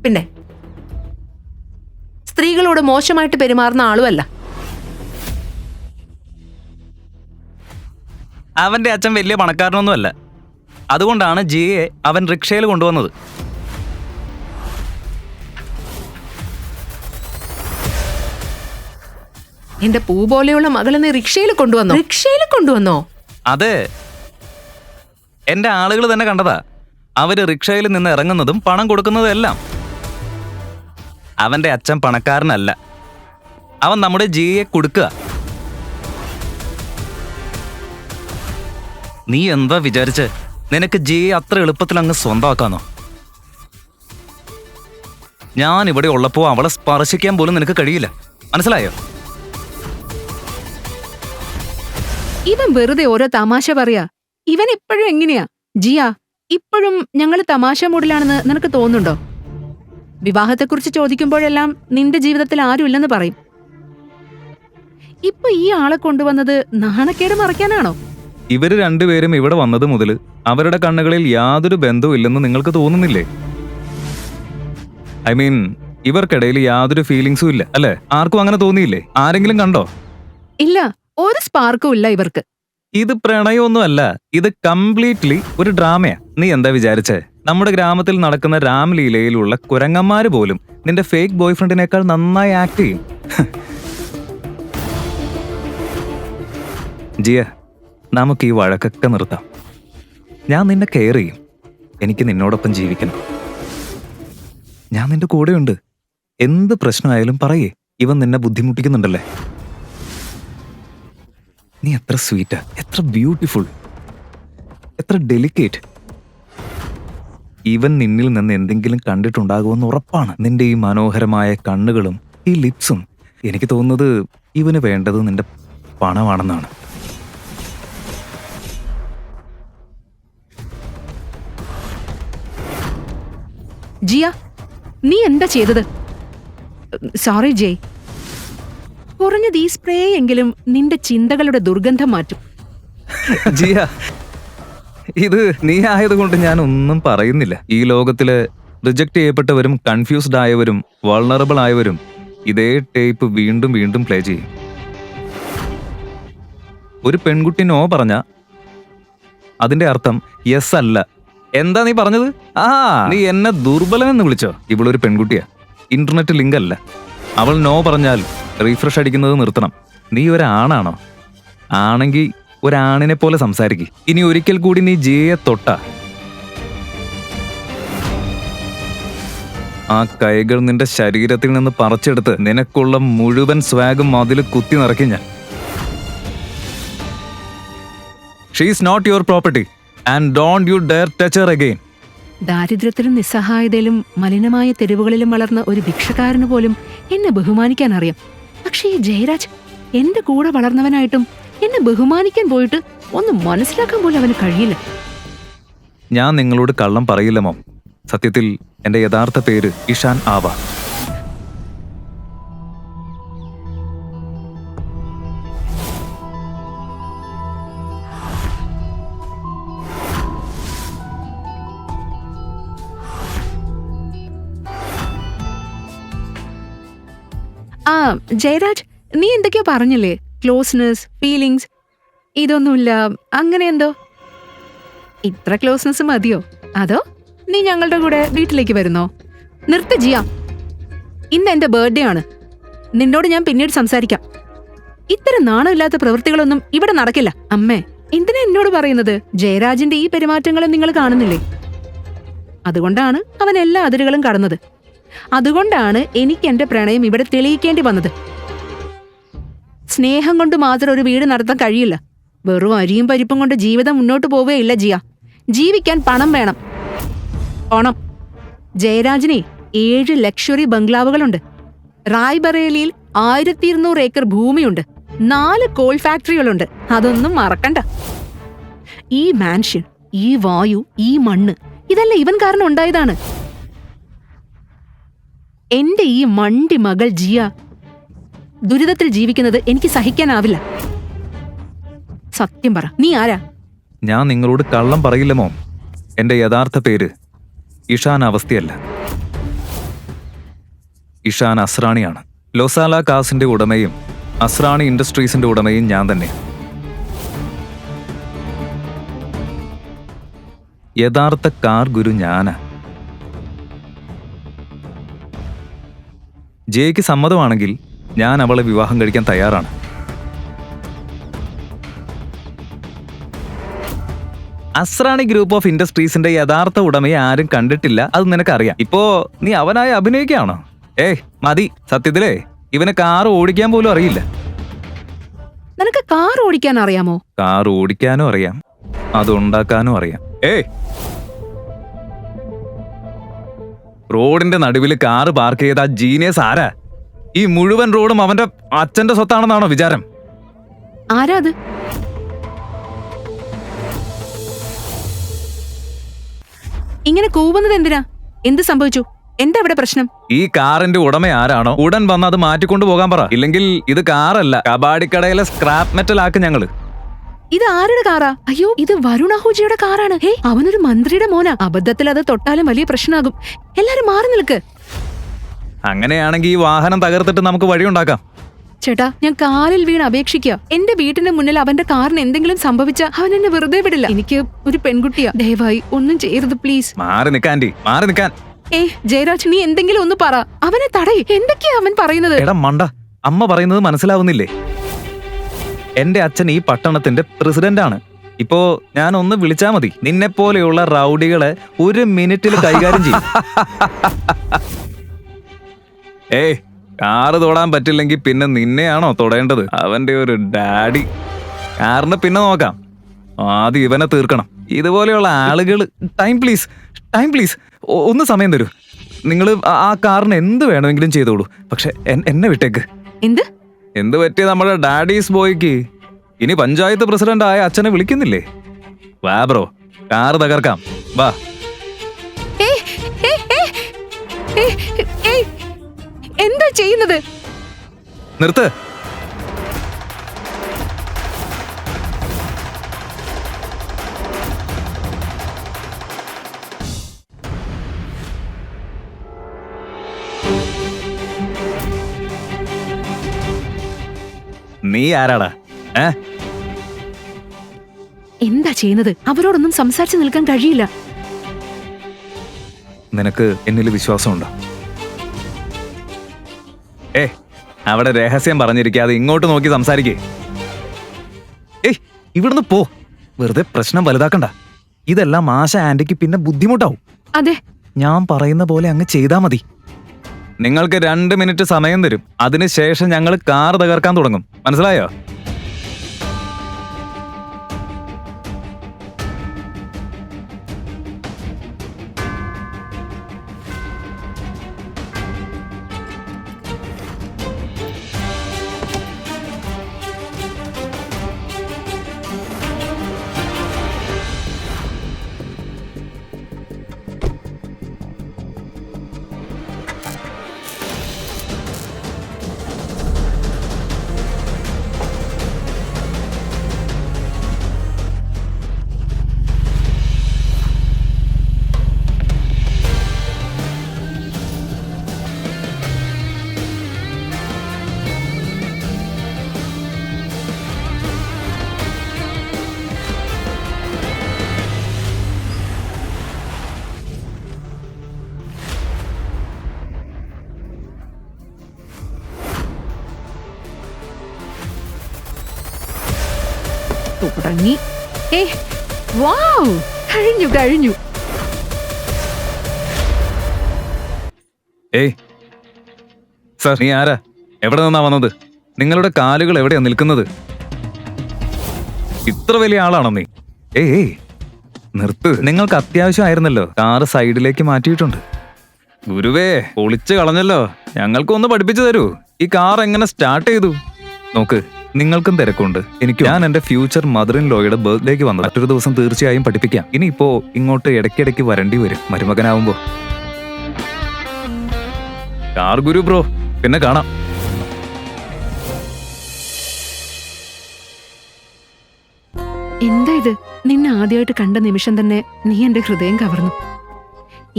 പിന്നെ സ്ത്രീകളോട് മോശമായിട്ട് പെരുമാറുന്ന ആളുമല്ല. അവന്റെ അച്ഛൻ വലിയ പണക്കാരനൊന്നുമല്ല. അതുകൊണ്ടാണ് ജിയെ അവൻ റിക്ഷയിൽ കൊണ്ടുവന്നത്. എന്റെ പൂ പോലെയുള്ള മകളെ നീ റിക്ഷയിൽ കൊണ്ടുവന്നോ? റിക്ഷയിൽ കൊണ്ടുവന്നോ? അതെ, എന്റെ ആളുകൾ തന്നെ കണ്ടതാ. അവര് റിക്ഷയിൽ നിന്ന് ഇറങ്ങുന്നതും പണം കൊടുക്കുന്നതും എല്ലാം. അവന്റെ അച്ഛൻ പണക്കാരനല്ല. അവൻ നമ്മുടെ ജിയെ കൊടുക്കുക. നീ എന്താ വിചാരിച്ച് നിനക്ക് ജിയെ അത്ര എളുപ്പത്തിൽ അങ്ങ് സ്വന്തമാക്കാന്നോ? ഞാൻ ഇവിടെ ഉള്ളപ്പോ അവളെ സ്പർശിക്കാൻ പോലും നിനക്ക് കഴിയില്ല. മനസ്സിലായോ? ഇവൻ വെറുതെ ഓരോ തമാശ പറയാ. ഇവൻ ഇപ്പോഴും എങ്ങനെയാ? ജിയ, ഇപ്പോഴും ഞങ്ങൾ തമാശ മൂഡിലാണെന്ന് നിനക്ക് തോന്നുന്നുണ്ടോ? വിവാഹത്തെക്കുറിച്ച് ചോദിക്കുമ്പോഴെല്ലാം നിന്റെ ജീവിതത്തിൽ ആരുമില്ലെന്ന് പറയും. ഇപ്പൊ ഈ ആളെ കൊണ്ടുവന്നത് നാണക്കേട് മറയ്ക്കാനാണോ? ഇവര് രണ്ടുപേരും ഇവിടെ വന്നത് മുതൽ അവരുടെ കണ്ണുകളിൽ യാതൊരു ബന്ധവും ഇല്ലെന്ന് നിങ്ങൾക്ക് തോന്നുന്നില്ലേ? ഐ മീൻ, ഇവർക്കിടയിൽ യാതൊരു ഫീലിങ്സും ഇല്ല അല്ലേ? ആർക്കും അങ്ങനെ തോന്നിയില്ലേ? ആരെങ്കിലും കണ്ടോ? ഇല്ല, ഒരു സ്പാർക്കും ഇല്ല ഇവർക്ക്. ഇത് പ്രണയമൊന്നുമല്ല, ഇത് കംപ്ലീറ്റ്ലി ഒരു ഡ്രാമയാ. നീ എന്താ വിചാരിച്ചേ? നമ്മുടെ ഗ്രാമത്തിൽ നടക്കുന്ന രാംലീലയിലുള്ള കുരങ്ങന്മാര് പോലും നിന്റെ ഫേക്ക് ബോയ് ഫ്രണ്ടിനേക്കാൾ നന്നായി ആക്ട് ചെയ്യും. ജിയ, നമുക്ക് ഈ വഴക്കൊക്കെ നിർത്താം. ഞാൻ നിന്നെ കെയർ ചെയ്യും. എനിക്ക് നിന്നോടൊപ്പം ജീവിക്കണം. ഞാൻ നിന്റെ കൂടെയുണ്ട്. എന്ത് പ്രശ്നമായാലും പറയേ. ഇവൻ നിന്നെ ബുദ്ധിമുട്ടിക്കുന്നുണ്ടല്ലേ? നീ എത്ര സ്വീറ്റാ, എത്ര ബ്യൂട്ടിഫുൾ, എത്ര ഡെലിക്കേറ്റ്. ഇവൻ നിന്നിൽ നിന്ന് എന്തെങ്കിലും കണ്ടിട്ടുണ്ടാകുമെന്ന് ഉറപ്പാണ്. നിന്റെ ഈ മനോഹരമായ കണ്ണുകളും ഈ ലിപ്സും. എനിക്ക് തോന്നുന്നത് ഇവന് വേണ്ടത് നിന്റെ പണമാണെന്നാണ്. ജിയ, നീ എന്താ ചെയ്തത്? സോറി ജയ്. കുറഞ്ഞത് ഈ സ്പ്രേ എങ്കിലും നിന്റെ ചിന്തകളുടെ ദുർഗന്ധം മാറ്റും. ജിയ, ഇത് നീ ആയതുകൊണ്ട് ഞാൻ ഒന്നും പറയുന്നില്ല. ഈ ലോകത്തില് റിജക്ട് ചെയ്യപ്പെട്ടവരും കൺഫ്യൂസ്ഡ് ആയവരും വൾണറബിൾ ആയവരും ഇതേ ടേപ്പ് വീണ്ടും വീണ്ടും പ്ലേ ചെയ്യും. ഒരു പെൺകുട്ടി നോ പറഞ്ഞ അതിന്റെ അർത്ഥം യെസ് അല്ല. എന്താ നീ പറഞ്ഞത്? നീ എന്നെ ദുർബലനെന്ന് വിളിച്ചോ? ഇവളൊരു പെൺകുട്ടിയാ, ഇന്റർനെറ്റ് ലിങ്ക് അല്ല. അവൾ നോ പറഞ്ഞാൽ റീഫ്രഷ് അടിക്കുന്നത് നിർത്തണം. നീ ഒരാണാണോ? ആണെങ്കിൽ ഒരാണിനെ പോലെ സംസാരിക്കും. ഇനി ഒരിക്കൽ കൂടി നീ ജിയെ തൊട്ട ആ കൈകൾ നിന്റെ ശരീരത്തിൽ നിന്ന് പറിച്ചെടുത്ത് നിനക്കുള്ള മുഴുവൻ സ്വാഗും അതിൽ കുത്തി നിറയ്ക്കും ഞാൻ. She is not your property and don't you dare touch her again. ദാരിദ്ര്യത്തിലും നിസ്സഹായതയിലും മലിനമായ തെരുവുകളിലും വളർന്ന ഒരു ഭിക്ഷക്കാരന് പോലും എന്നെ ബഹുമാനിക്കാൻ അറിയാം. പക്ഷേ ഈ ജയരാജ് എന്റെ കൂടെ വളർന്നവനായിട്ടും എന്നെ ബഹുമാനിക്കാൻ പോയിട്ട് ഒന്നും മനസ്സിലാക്കാൻ പോലും അവന് കഴിയില്ല. ഞാൻ നിങ്ങളോട് കള്ളം പറയില്ല മോം. സത്യത്തിൽ എന്റെ യഥാർത്ഥ പേര് ഇഷാൻ ആവ. ആ ജയരാജ്, നീ എന്തൊക്കെയോ പറഞ്ഞില്ലേ? ക്ലോസ്നെസ്, ഫീലിങ്സ്, ഇതൊന്നുമില്ല, അങ്ങനെ എന്തോ. ഇത്ര ക്ലോസ്നെസ് മതിയോ? അതോ നീ ഞങ്ങളുടെ കൂടെ വീട്ടിലേക്ക് വരുന്നോ? നിർത്ത ജിയ, ഇന്ന് എന്റെ ബർത്ത്ഡേ ആണ്. നിന്നോട് ഞാൻ പിന്നീട് സംസാരിക്കാം. ഇത്തരം നാണമില്ലാത്ത പ്രവൃത്തികളൊന്നും ഇവിടെ നടക്കില്ല. അമ്മേ, എന്തിനാ എന്നോട് പറയുന്നത്? ജയരാജിന്റെ ഈ പെരുമാറ്റങ്ങളും നിങ്ങൾ കാണുന്നില്ലേ? അതുകൊണ്ടാണ് അവൻ എല്ലാ അതിരുകളും കടന്നത്. അതുകൊണ്ടാണ് എനിക്ക് എന്റെ പ്രണയം ഇവിടെ തെളിയിക്കേണ്ടി വന്നത്. സ്നേഹം കൊണ്ട് മാത്രം ഒരു വീട് നടത്താൻ കഴിയില്ല. വെറും അരിയും പരിപ്പും കൊണ്ട് ജീവിതം മുന്നോട്ട് പോവുകയില്ല ജിയ. ജീവിക്കാൻ പണം വേണം. പണം. ജയരാജിനെ 7 ലക്ഷറി ബംഗ്ലാവുകളുണ്ട്. റായ്ബറേലിയിൽ 1200 ഏക്കർ ഭൂമിയുണ്ട്. 4 കോൾ ഫാക്ടറികളുണ്ട്. അതൊന്നും മറക്കണ്ട. ഈ മാൻഷൻ, ഈ വായു, ഈ മണ്ണ്, ഇതെല്ലാം ഇവൻ കാരണം ഉണ്ടായതാണ്. എന്റെ ഈ മണ്ടി മകൾ ജിയ ദുരിതത്തിൽ ജീവിക്കുന്നത് എനിക്ക് സഹിക്കാനാവില്ല. സത്യം പറ, നീ ആരാ? ഞാൻ നിങ്ങളോട് കള്ളം പറയില്ല മോം. എന്റെ യഥാർത്ഥ പേര് ഇഷാൻ അവസ്ഥയല്ല, ഇഷാൻ അസ്രാണിയാണ്. ലൊസാല കാസിന്റെ ഉടമയും അസ്രാണി ഇൻഡസ്ട്രീസിന്റെ ഉടമയും ഞാൻ തന്നെ. യഥാർത്ഥ കാർ ഗുരു ഞാനാ. ജയയ്ക്ക് സമ്മതമാണെങ്കിൽ ഞാൻ അവളെ വിവാഹം കഴിക്കാൻ തയ്യാറാണ്. അസ്രാണി ഗ്രൂപ്പ് ഓഫ് ഇൻഡസ്ട്രീസിന്റെ യഥാർത്ഥ ഉടമയെ ആരും കണ്ടിട്ടില്ല, അത് നിനക്കറിയാം. ഇപ്പോ നീ അവനായി അഭിനയിക്കുകയാണോ? മതി. സത്യത്തിലേ ഇവന് കാർ ഓടിക്കാൻ പോലും അറിയില്ല. നിനക്ക് കാർ ഓടിക്കാൻ അറിയാമോ? കാർ ഓടിക്കാനും അറിയാം, അത് ഉണ്ടാക്കാനും അറിയാം. റോഡിന്റെ നടുവിൽ കാറ് പാർക്ക് ചെയ്ത ആ ജീനിയസ് ആരാ? ഈ മുഴുവൻ റോഡും അവന്റെ അച്ഛന്റെ സ്വത്താണെന്നാണോ വിചാരം? ആരാ അത്? ഇങ്ങനെ കൂവുന്നത് എന്തിനാ? എന്ത് സംഭവിച്ചു? എന്താ ഇവിടെ പ്രശ്നം? ഈ കാറിന്റെ ഉടമ ആരാണോ ഉടൻ വന്ന് അത് മാറ്റിക്കൊണ്ടു പോകാൻ പറ. ഇല്ലെങ്കിൽ ഇത് കാറല്ല, കബാഡിക്കടയിലെ സ്ക്രാപ്പ് മെറ്റൽ ആക്ക് ഞങ്ങള്. ഇത് ആരുടെ കാറാ? അയ്യോ, ഇത് വരുൺ അഹൂജയുടെ കാറാണ്. അവനൊരു മന്ത്രിയുടെ മോനാ. അബദ്ധത്തിൽ അത് തൊട്ടാലും വലിയ പ്രശ്നമാകും. എല്ലാരും മാറി നിൽക്ക്. അങ്ങനെയാണെങ്കിൽ ഈ വാഹനം തകർത്തിട്ട് നമുക്ക് വഴിയുണ്ടാക്കാം. ചേട്ടാ, ഞാൻ കാലിൽ വീണ് അപേക്ഷിക്കുക. എന്റെ വീട്ടിന്റെ മുന്നിൽ അവന്റെ കാറിന് എന്തെങ്കിലും സംഭവിച്ച അവൻ എന്നെ വെറുതെ വിടില്ല. എനിക്ക് ഒരു പെൺകുട്ടിയാ. ദയവായി ഒന്നും ചെയ്യരുത് പ്ലീസ്. മാറി നിൽക്കാൻ, മാറി നിൽക്കാൻ. ജയരാജ്, നീ എന്തെങ്കിലും ഒന്ന് പറ. അവനെ തടയി. എന്തൊക്കെയാ അവൻ പറയുന്നത്? എടാ മണ്ട, അമ്മ പറയുന്നത് മനസ്സിലാവുന്നില്ലേ? എന്റെ അച്ഛൻ ഈ പട്ടണത്തിന്റെ പ്രസിഡന്റ് ആണ്. ഇപ്പോ ഞാൻ ഒന്ന് വിളിച്ചാ മതി, നിന്നെ പോലെയുള്ള റൗഡികളെ 1 മിനിറ്റിൽ കൈകാര്യം ചെയ്യും. കാറ് തൊടാൻ പറ്റില്ലെങ്കിൽ പിന്നെ നിന്നെയാണോ തൊടേണ്ടത്? അവന്റെ ഒരു ഡാഡി. കാറിന് പിന്നെ നോക്കാം, ആദ്യം ഇവനെ തീർക്കണം. ഇതുപോലെയുള്ള ആളുകൾ. Time please, time please. ഒന്ന് സമയം തരൂ. നിങ്ങൾ ആ കാറിന് എന്ത് വേണമെങ്കിലും ചെയ്തോളൂ, പക്ഷെ എന്നെ വിട്ടേക്ക്. എന്ത് പറ്റിയ നമ്മുടെ ഡാഡീസ് ബോയ്ക്ക് ഇനി പഞ്ചായത്ത് പ്രസിഡന്റ് ആയ അച്ഛനെ വിളിക്കുന്നില്ലേ? വാ ബ്രോ, കാറ് തകർക്കാം, വാ. എന്താ ചെയ്യുന്നത്? നിർത്ത്. നീ ആരാടാ? എന്താ ചെയ്യുന്നത്? അവരോടൊന്നും സംസാരിച്ചു നിൽക്കാൻ കഴിയില്ല. നിനക്ക് എന്നിൽ വിശ്വാസമുണ്ടോ? അവിടെ രഹസ്യം പറഞ്ഞിരിക്കാതെ ഇങ്ങോട്ട് നോക്കി സംസാരിക്കേ. ഇവിടുന്ന് പോ. വെറുതെ പ്രശ്നം വലുതാക്കണ്ട. ഇതെല്ലാം ആശ ആന്റിക്ക് പിന്നെ ബുദ്ധിമുട്ടാവും. അതെ, ഞാൻ പറയുന്ന പോലെ അങ്ങ് ചെയ്താ മതി. നിങ്ങൾക്ക് 2 മിനിറ്റ് സമയം തരും. അതിനുശേഷം ഞങ്ങൾ കാർ തകർക്കാൻ തുടങ്ങും. മനസ്സിലായോ? തുടങ്ങി. വാവ്, കഴിഞ്ഞു കഴിഞ്ഞു. ഏയ് സർ, നീ ആരാ? എവിടെ നിന്നാ വന്നത്? നിങ്ങളുടെ കാലുകൾ എവിടെയാ നിൽക്കുന്നത്? ഇത്ര വലിയ ആളാണോ നീ? ഏയ് നിർത്ത്. നിങ്ങൾക്ക് അത്യാവശ്യമായിരുന്നല്ലോ. കാറ് സൈഡിലേക്ക് മാറ്റിയിട്ടുണ്ട്. ഗുരുവേ, പൊളിച്ചു കളഞ്ഞല്ലോ. ഞങ്ങൾക്കൊന്ന് പഠിപ്പിച്ചു തരൂ. ഈ കാർ എങ്ങനെ സ്റ്റാർട്ട് ചെയ്തു? നോക്ക്, നിങ്ങൾക്കും തിരക്കുണ്ട്, എനിക്ക്. ഞാൻ എന്റെ ഫ്യൂച്ചർ മദർ ഇൻ ലോയുടെ ബർത്ത്ഡേക്ക് വന്നത്. മറ്റൊരു ദിവസം തീർച്ചയായും പഠിപ്പിക്കാം. ഇനിയിപ്പോ ഇങ്ങോട്ട് ഇടയ്ക്കിടയ്ക്ക് വരേണ്ടി വരും മരുമകനാവുമ്പോ. കാർ ഗുരു ബ്രോ, പിന്നെ കാണാം. എന്താ ഇത്? നിന്നെ ആദ്യമായിട്ട് കണ്ട നിമിഷം തന്നെ നീ എന്റെ ഹൃദയം കവർന്നു.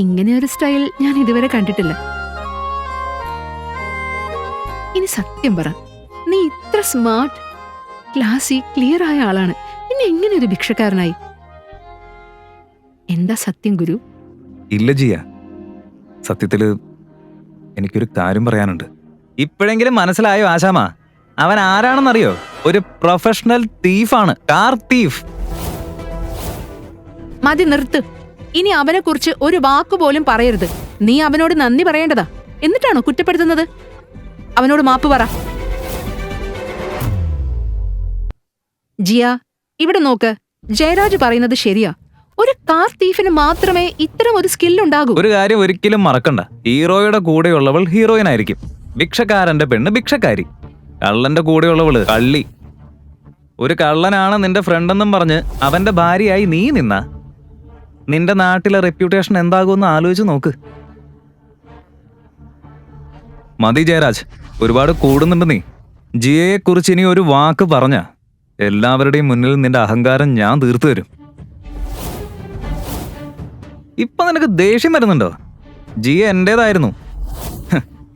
ഇങ്ങനെ ഒരു സ്റ്റൈൽ ഞാൻ ഇതുവരെ കണ്ടിട്ടില്ല. ഇനി സത്യം പറ, നീ ഇത്ര സ്മാർട്ട്, ക്ലാസി, ക്ലിയർ ആയ ആളാണ്, പിന്നെ എങ്ങനെ ഒരു ഭിക്ഷക്കാരനായി? എന്താ സത്യം ഗുരു? ഇല്ല ജിയ, സത്യത്തില് എനിക്കൊരു കാര്യം പറയാനുണ്ട്. ഇപ്പോഴെങ്കിലും മനസ്സിലായോ ആശാമ? അവൻ ആരാണെന്നറിയോ? ഒരു പ്രൊഫഷണൽ തീഫാണ്, കാർ തീഫ്. മതി, നിർത്ത്. ഇനി അവനെ കുറിച്ച് ഒരു വാക്കുപോലും പറയരുത്. നീ അവനോട് നന്ദി പറയേണ്ടതാ, എന്നിട്ടാണോ കുറ്റപ്പെടുത്തുന്നത്? അവനോട് മാപ്പ് പറ. ജിയ, ഇവിടെ നോക്ക്. ജയരാജ് പറയുന്നത് ശരിയാ. ഒരു കാർ തീഫിന് മാത്രമേ ഇത്തരം ഒരു സ്കില്ലുണ്ടാകൂ. ഒരു കാര്യം ഒരിക്കലും മറക്കണ്ട, ഹീറോയുടെ കൂടെയുള്ളവൾ ഹീറോയിൻ ആയിരിക്കും, ഭിക്ഷക്കാരന്റെ പെണ്ണ് ഭിക്ഷക്കാരി, കള്ളന്റെ കൂടെയുള്ളവള് കള്ളി. ഒരു കള്ളനാണ് നിന്റെ ഫ്രണ്ടെന്നും പറഞ്ഞ് അവന്റെ ഭാര്യയായി നീ നിന്ന നിന്റെ നാട്ടിലെ റെപ്യൂട്ടേഷൻ എന്താകുമെന്ന് ആലോചിച്ച് നോക്ക്. മതി ജയരാജ്, ഒരുപാട് കൂടുന്നുണ്ട് നീ. ജിയയെ കുറിച്ച് ഇനി ഒരു വാക്ക് പറഞ്ഞ എല്ലാവരുടെയും മുന്നിൽ നിന്റെ അഹങ്കാരം ഞാൻ തീർത്തു തരും. ഇപ്പൊ നിനക്ക് ദേഷ്യം വരുന്നുണ്ടോ? ജിയ എന്റേതായിരുന്നു,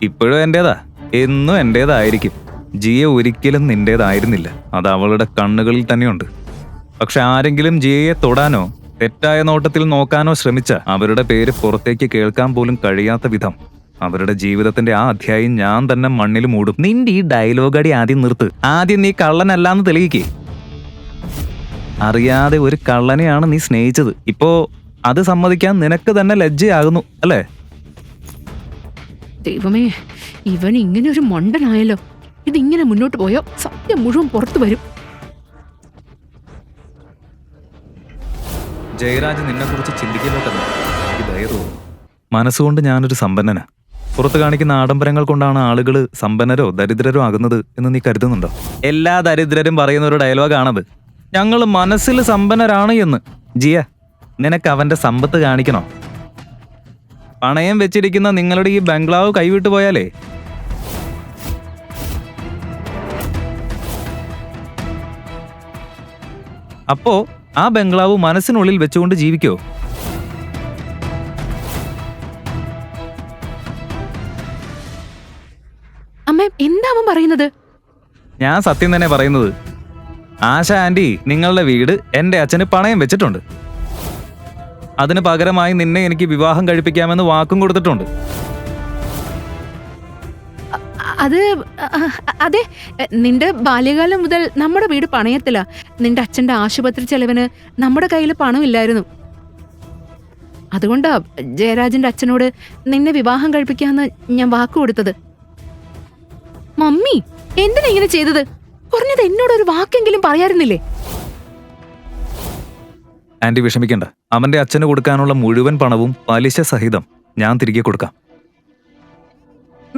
ഇപ്പോഴും എന്റേതാ, എന്നും എന്റേതായിരിക്കും. ജിയ ഒരിക്കലും നിന്റേതായിരുന്നില്ല, അത് അവളുടെ കണ്ണുകളിൽ തന്നെയുണ്ട്. പക്ഷെ ആരെങ്കിലും ജിയയെ തൊടാനോ തെറ്റായ നോട്ടത്തിൽ നോക്കാനോ ശ്രമിച്ച അവരുടെ പേര് പുറത്തേക്ക് കേൾക്കാൻ പോലും കഴിയാത്ത വിധം അവരുടെ ജീവിതത്തിന്റെ ആ അധ്യായം ഞാൻ തന്നെ മണ്ണിൽ മൂടും. നിന്റെ ഈ ഡയലോഗ് അടി ആദ്യം നിർത്ത്. ആദ്യം നീ കള്ളനല്ലാന്ന് തെളിയിക്കേ. അറിയാതെ ഒരു കള്ളനെയാണ് നീ സ്നേഹിച്ചത്. ഇപ്പോ അത് സമ്മതിക്കാൻ നിനക്ക് തന്നെ ലജ്ജയാകുന്നു അല്ലേ? ദൈവമേ, ഇവൻ ഇങ്ങനെ ഒരു മണ്ടനായല്ലോ. ഇതിങ്ങനെ മുന്നോട്ട് പോയോ സത്യം മുഴുവൻ പുറത്തു വരും. ജയരാജ് നിന്നെ കുറിച്ച് ചിന്തിക്കപ്പെട്ടല്ലോ. മനസ്സുകൊണ്ട് ഞാനൊരു സമ്പന്നനാ. പുറത്ത് കാണിക്കുന്ന ആഡംബരങ്ങൾ കൊണ്ടാണ് ആളുകൾ സമ്പന്നരോ ദരിദ്രരോ ആകുന്നത് എന്ന് നീ കരുതുന്നുണ്ടോ? എല്ലാ ദരിദ്രരും പറയുന്ന ഒരു ഡയലോഗാണത്, ഞങ്ങൾ മനസ്സിൽ സമ്പന്നരാണ് എന്ന്. ജിയ, നിനക്ക് അവന്റെ സമ്പത്ത് കാണിക്കണോ? പണയം വെച്ചിരിക്കുന്ന നിങ്ങളുടെ ഈ ബംഗ്ലാവ് കൈവിട്ടു പോയാലേ അപ്പോ ആ ബംഗ്ലാവ് മനസ്സിനുള്ളിൽ വെച്ചുകൊണ്ട് ജീവിക്കോ? അമ്മ, എന്താ അവൻ പറയുന്നത്? ഞാൻ സത്യം തന്നെ പറയുന്നത്. ആശ ആന്റി നിങ്ങളുടെ വീട് എന്റെ അച്ഛന് പണയം വെച്ചിട്ടുണ്ട്. അതിന് പകരമായി നിന്നെ എനിക്ക് വിവാഹം കഴിപ്പിക്കാമെന്ന് വാക്കും കൊടുത്തിട്ടുണ്ട്. അത് അതെ, നിന്റെ ബാല്യകാലം മുതൽ നമ്മുടെ വീട് പണയത്തില. നിന്റെ അച്ഛന്റെ ആശുപത്രി ചെലവിന് നമ്മുടെ കയ്യിൽ പണമില്ലായിരുന്നു. അതുകൊണ്ടാ ജയരാജിന്റെ അച്ഛനോട് നിന്നെ വിവാഹം കഴിപ്പിക്കാന്ന് ഞാൻ വാക്ക് കൊടുത്തത്. മമ്മി, എന്തിനാ ഇങ്ങനെ ചെയ്തത്? കുറഞ്ഞത് എന്നോടൊരു വാക്കെങ്കിലും പറയാറുന്നില്ലേ? ആന്റി വിഷമിക്കണ്ട, അവന്റെ അച്ഛന് കൊടുക്കാനുള്ള മുഴുവൻ പണവും പലിശ സഹിതം ഞാൻ തിരികെ കൊടുക്കാം.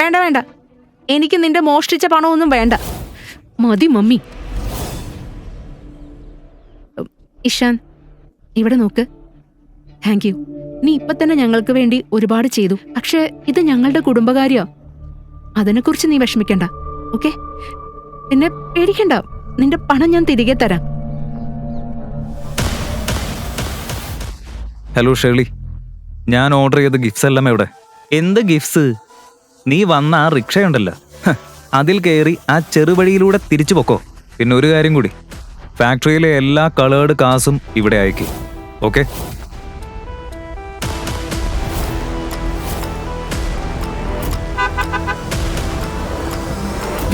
വേണ്ട വേണ്ട, എനിക്ക് നിന്റെ മോഷ്ടിച്ച പണമൊന്നും വേണ്ട. മതി മമ്മി. ഇഷാൻ, ഇവിടെ നോക്ക്. Thank you. നീ ഇപ്പൊ തന്നെ ഞങ്ങൾക്ക് വേണ്ടി ഒരുപാട് ചെയ്തു. പക്ഷെ ഇത് ഞങ്ങളുടെ കുടുംബകാര്യ, അതിനെക്കുറിച്ച് നീ വിഷമിക്കണ്ട. ഓക്കെ? പിന്നെ പേടിക്കണ്ട, നിന്റെ പണം ഞാൻ തിരികെ തരാം. ഹലോ ഷേർലി, ഞാൻ ഓർഡർ ചെയ്ത ഗിഫ്റ്റ്സ് എല്ലാം എവിടെ? എന്ത് ഗിഫ്റ്റ്സ്? നീ വന്ന ആ റിക്ഷയുണ്ടല്ലോ, അതിൽ കയറി ആ ചെറുവഴിയിലൂടെ തിരിച്ചു പൊക്കോ. പിന്നെ ഒരു കാര്യം കൂടി, ഫാക്ടറിയിലെ എല്ലാ കളേർഡ് കാസും ഇവിടെ അയക്കി. ഓക്കെ?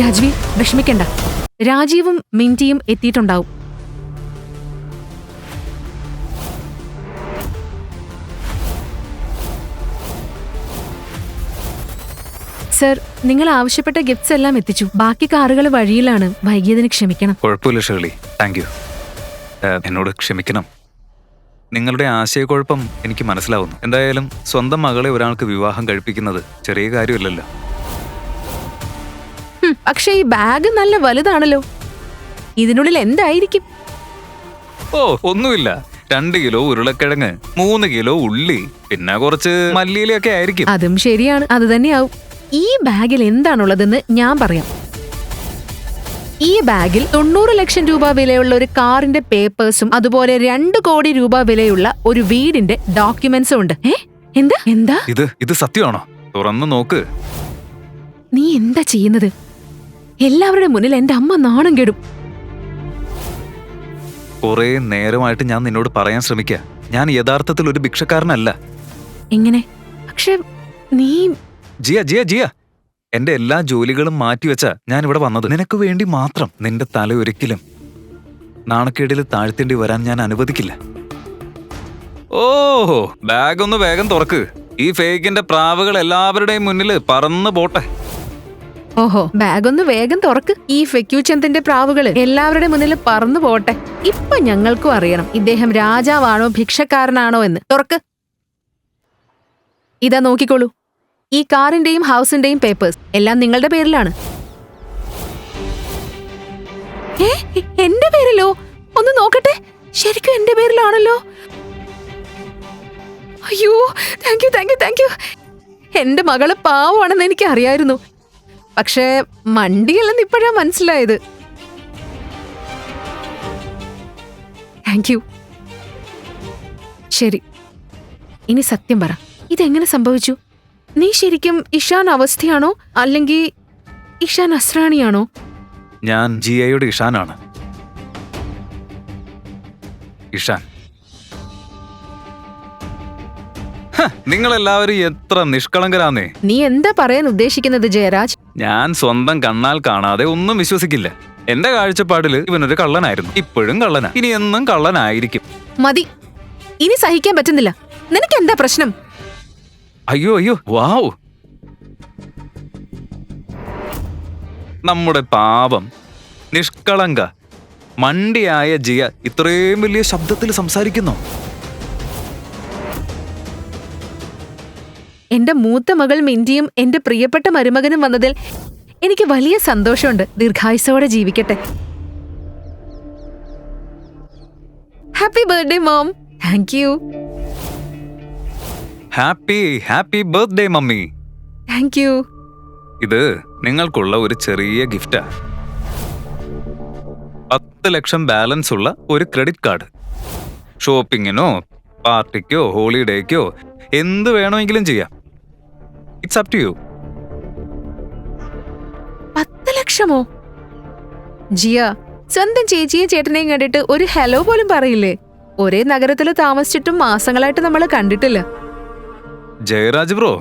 രാജ്വി, വിഷമിക്കണ്ട. രാജീവും മിന്റിയും എത്തിയിട്ടുണ്ടാവും. സർ, നിങ്ങൾ ആവശ്യപ്പെട്ട ഗിഫ്റ്റ്സ് എല്ലാം എത്തിച്ചു. ബാക്കി കാറുകൾ വഴിയിലാണ്. വൈകിയതിന് ക്ഷമിക്കണം. കുഴപ്പമില്ല ഷേർലി, താങ്ക് യു. എന്നോട് ക്ഷമിക്കണം. നിങ്ങളുടെ ആശയക്കുഴപ്പം എനിക്ക് മനസ്സിലാവുന്നു. എന്തായാലും സ്വന്തം മകളെ ഒരാൾക്ക് വിവാഹം കഴിപ്പിക്കുന്നത് ചെറിയ കാര്യമില്ലല്ലോ. പക്ഷെ ഈ ബാഗ് നല്ല വലുതാണല്ലോ. ഇതിനുള്ളിൽ എന്തായിരിക്കും? ഓ, ഒന്നുമില്ല. 2 കിലോ ഉരുളക്കിഴങ്ങ്, 3 കിലോ ഉള്ളി, പിന്നെ കുറച്ച് മല്ലിയിലൊക്കെ ആയിരിക്കും. അതും ശരിയാണ്, അത് തന്നെയാവും. ഈ ബാഗിൽ എന്താണുള്ളതെന്ന് ഞാൻ പറയാം. ഈ ബാഗിൽ 90 ലക്ഷം രൂപ വിലയുള്ള ഒരു കാറിന്റെ പേപ്പേഴ്സും അതുപോലെ 2 കോടി രൂപ വിലയുള്ള ഒരു വീടിന്റെ ഡോക്യുമെന്റ്സും ഉണ്ട്. എന്താ എന്താ ഇത് സത്യമാണോ? തുറന്നു നോക്ക്. നീ എന്താ ചെയ്യുന്നത്? എല്ലാവരുടെ മുന്നിൽ എന്റെ അമ്മ നാണം കെടും. കുറെ നേരമായിട്ട് ഞാൻ നിന്നോട് പറയാൻ ശ്രമിക്കുക, ഞാൻ യഥാർത്ഥത്തിൽ ഒരു ഭിക്ഷക്കാരനല്ല. എങ്ങനെ? പക്ഷെ നീ ജിയ ജിയ ജിയ എന്റെ എല്ലാ ജോലികളും മാറ്റിവെച്ച ഞാൻ ഇവിടെ വന്നത് നിനക്ക് വേണ്ടി മാത്രം. നിന്റെ തല ഒരിക്കലും നാണക്കേടിൽ താഴ്ത്തേണ്ടി വരാൻ ഞാൻ അനുവദിക്കില്ല. ഓഹോ, ബാഗ് ഒന്ന് വേഗം തുറക്ക്. ഈ ഫേക്കിന്റെ പ്രാവുകൾ എല്ലാവരുടെയും മുന്നിൽ പറന്നു പോട്ടെ. ഓഹോ, ബാഗ് ഒന്ന് വേഗം തുറക്ക്. ഈ ഫെക്യൂചന്ദിന്റെ പ്രാവുകള് എല്ലാവരുടെ മുന്നിൽ പറന്നു പോട്ടെ. ഇപ്പൊ ഞങ്ങൾക്കും അറിയണം ഇദ്ദേഹം രാജാവാണോ ഭിക്ഷക്കാരനാണോ എന്ന്. തുറക്ക്. ഇതാ നോക്കിക്കോളൂ. ഈ കാറിന്റെയും ഹൗസിന്റെയും പേപ്പേഴ്സ് എല്ലാം നിങ്ങളുടെ പേരിലാണ്. എന്റെ പേരിലോ? ഒന്ന് നോക്കട്ടെ. ശരിക്കും എന്റെ പേരിലാണല്ലോ. അയ്യോ, thank you thank you thank you. എന്റെ മകള് പാവമാണെന്ന് എനിക്ക് അറിയായിരുന്നു. പക്ഷേ മണ്ടിയല്ലെന്ന് ഇപ്പോഴാ മനസ്സിലായത്. Thank you. ശരി, ഇനി സത്യം പറ, ഇതെങ്ങനെ സംഭവിച്ചു? നീ ശരിക്കും ഇഷാൻ അവസ്ഥയാണോ അല്ലെങ്കിൽ ഇഷാൻ അസ്രാണിയാണോ? ഞാൻ ജിയയുടെ ഇഷാനാണ്. ഇഷാൻ, നിങ്ങളെല്ലാവരും എത്ര നിഷ്കളങ്കരാന്നേ. നീ എന്താ പറയാൻ ഉദ്ദേശിക്കുന്നത് ജയരാജ്? ഞാൻ സ്വന്തം കണ്ണാൽ കാണാതെ ഒന്നും വിശ്വസിക്കില്ല. എന്റെ കാഴ്ചപ്പാടില് ഇവനൊരു കള്ളനായിരുന്നു, ഇപ്പോഴും കള്ളനാ, ഇനി എന്നും കള്ളനായിരിക്കും. മതി, ഇനി സഹിക്കാൻ പറ്റുന്നില്ല. നിനക്ക് എന്താ പ്രശ്നം? അയ്യോ അയ്യോ, വാവ്, നമ്മുടെ പാവം നിഷ്കളങ്ക മണ്ടിയായ ജിയ ഇത്രയും വലിയ ശബ്ദത്തിൽ സംസാരിക്കുന്നു. എന്റെ മൂത്ത മകൾ മിന്റിയും എന്റെ പ്രിയപ്പെട്ട മരുമകനും വന്നതിൽ എനിക്ക് വലിയ സന്തോഷമുണ്ട്. ദീർഘായുസ്സോടെ ജീവിക്കട്ടെ. Happy birthday mom. Thank you. Happy birthday mummy. Thank you. ഇത് നിങ്ങൾക്കുള്ള ഒരു ചെറിയ ഗിഫ്റ്റാ. 10 ലക്ഷം ബാലൻസ് ഉള്ള ഒരു ക്രെഡിറ്റ് കാർഡ്. ഷോപ്പിങ്ങിനോ പാർട്ടിക്കോ ഹോളിഡേക്കോ എന്ത് വേണമെങ്കിലും ചെയ്യാം. It's up to you. 10 ലക്ഷമോ? ജിയ, സ്വന്തം ചേച്ചിയും ചേട്ടനെയും കണ്ടിട്ട് ഒരു ഹലോ പോലും പറയില്ലേ? ഒരേ നഗരത്തിൽ താമസിച്ചിട്ടും മാസങ്ങളായിട്ട് നമ്മൾ കണ്ടിട്ടില്ല. ജയരാജ് ബ്രോ,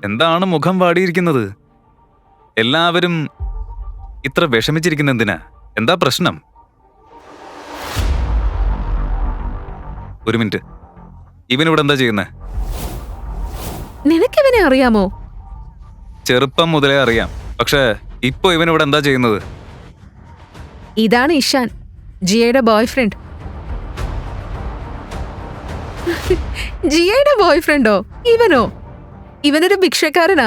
എന്താണ് മുഖം വാടിയിരിക്കുന്നത്? എല്ലാവരും ഇത്ര വിഷമിച്ചിരിക്കുന്ന എന്തിനാ? എന്താ പ്രശ്നം? ഒരു മിനിറ്റ്, ഇവനിവിടെ എന്താ ചെയ്യുന്നത്? നിനക്കിവനെ അറിയാമോ? ചെറുപ്പം മുതലേ അറിയാം, പക്ഷെ ഇപ്പൊ ഇവനിവിടെ എന്താ ചെയ്യുന്നത്? ഇതാണ് ഇഷാൻ, ജിയയുടെ ബോയ് ഫ്രണ്ട്. ജിയയുടെ ബോയ് ഫ്രണ്ടോ? ഇവനോ? ഇവനൊരു ഭിക്ഷക്കാരനാ.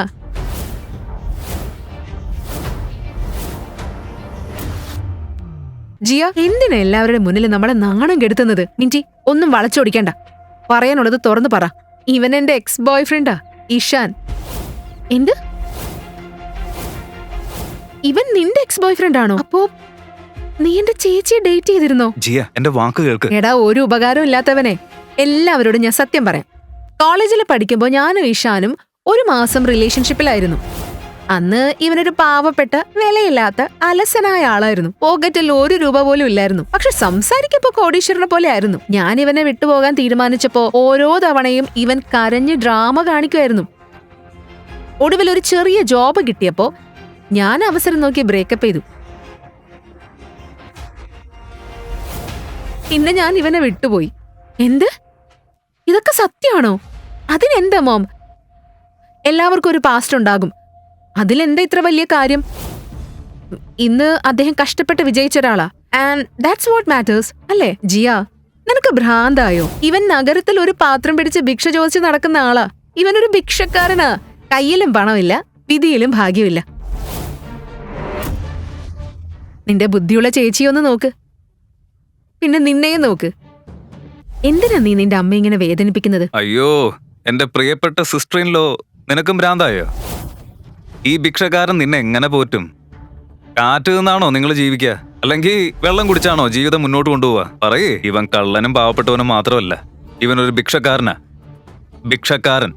ജിയ, എന്തിനാ എല്ലാവരുടെ മുന്നിൽ നമ്മളെ നാണം കെടുത്തുന്നത്? മിന്റി, ഒന്നും വളച്ചൊടിക്കണ്ട. പറയാനുള്ളത് തുറന്നു പറ. ഇവൻ എന്റെ എക്സ് ബോയ് ഫ്രണ്ടാ, ഇഷാൻ. എന്ത്? ഇവൻ നിന്റെ എക്സ് ബോയ് ഫ്രണ്ട് ആണോ? അപ്പോ നീ എന്റെ ചേച്ചിയെ ഡേറ്റ് ചെയ്തിരുന്നോ? ജിയ, എന്റെ വാക്ക് കേൾക്ക്. എടാ, ഒരു ഉപകാരം ഇല്ലാത്തവനെ. എല്ലാവരോടും ഞാൻ സത്യം പറയാം. കോളേജിൽ പഠിക്കുമ്പോൾ ഞാനും ഇഷാനും 1 മാസം റിലേഷൻഷിപ്പിലായിരുന്നു. അന്ന് ഇവനൊരു പാവപ്പെട്ട വിലയില്ലാത്ത അലസനായ ആളായിരുന്നു. പോക്കറ്റിൽ 1 രൂപ പോലും ഇല്ലായിരുന്നു. പക്ഷെ സംസാരിക്കപ്പോ കോടീശ്വരനെ പോലെ ആയിരുന്നു. ഞാൻ ഇവനെ വിട്ടുപോകാൻ തീരുമാനിച്ചപ്പോ ഓരോ തവണയും ഇവൻ കരഞ്ഞ് ഡ്രാമ കാണിക്കുമായിരുന്നു. ഒടുവിൽ ഒരു ചെറിയ ജോബ് കിട്ടിയപ്പോ ഞാൻ അവസരം നോക്കി ബ്രേക്കപ്പ് ചെയ്തു. പിന്നെ ഞാൻ ഇവനെ വിട്ടുപോയി. എന്ത്? ഇതൊക്കെ സത്യമാണോ? അതിനെന്താ മോം? എല്ലാവർക്കും ഒരു പാസ്റ്റ് ഉണ്ടാകും. അതിലെന്താ ഇത്ര വലിയ കാര്യം? ഇന്ന് അദ്ദേഹം കഷ്ടപ്പെട്ട് വിജയിച്ച ഒരാളാ. ആൻഡ് ദാറ്റ്സ് വാട്ട് മാറ്റേഴ്സ്, അല്ലേ ജിയ? നിനക്ക് ഭ്രാന്തായോ? ഇവൻ നഗരത്തിൽ ഒരു പാത്രം പിടിച്ച് ഭിക്ഷ ചോദിച്ച് നടക്കുന്ന ആളാ. ഇവനൊരു ഭിക്ഷക്കാരനാ. കയ്യിലും പണമില്ല, വിധിയിലും ഭാഗ്യമില്ല. നിന്റെ ബുദ്ധിയുള്ള ചേച്ചിയൊന്ന് നോക്ക്, പിന്നെ നിന്നെയും നോക്ക്. എന്തിനാ നീ നിന്റെ അമ്മ ഇങ്ങനെ വേദനിപ്പിക്കുന്നത്? അയ്യോ, എന്റെ പ്രിയപ്പെട്ട സിസ്റ്റർ ഇൻ ലോ, നിനക്കും ഭ്രാന്തായോ? ഈ ഭിക്ഷക്കാരൻ നിന്നെ എങ്ങനെ പോറ്റും? കാറ്റ് നിന്നാണോ നിങ്ങൾ ജീവിക്കുക, അല്ലെങ്കിൽ വെള്ളം കുടിച്ചാണോ ജീവിതം മുന്നോട്ട് കൊണ്ടുപോവാ? പറയേ. ഇവൻ കള്ളനും പാവപ്പെട്ടവനും മാത്രമല്ല, ഇവനൊരു ഭിക്ഷക്കാരനാ. ഭിക്ഷക്കാരൻ.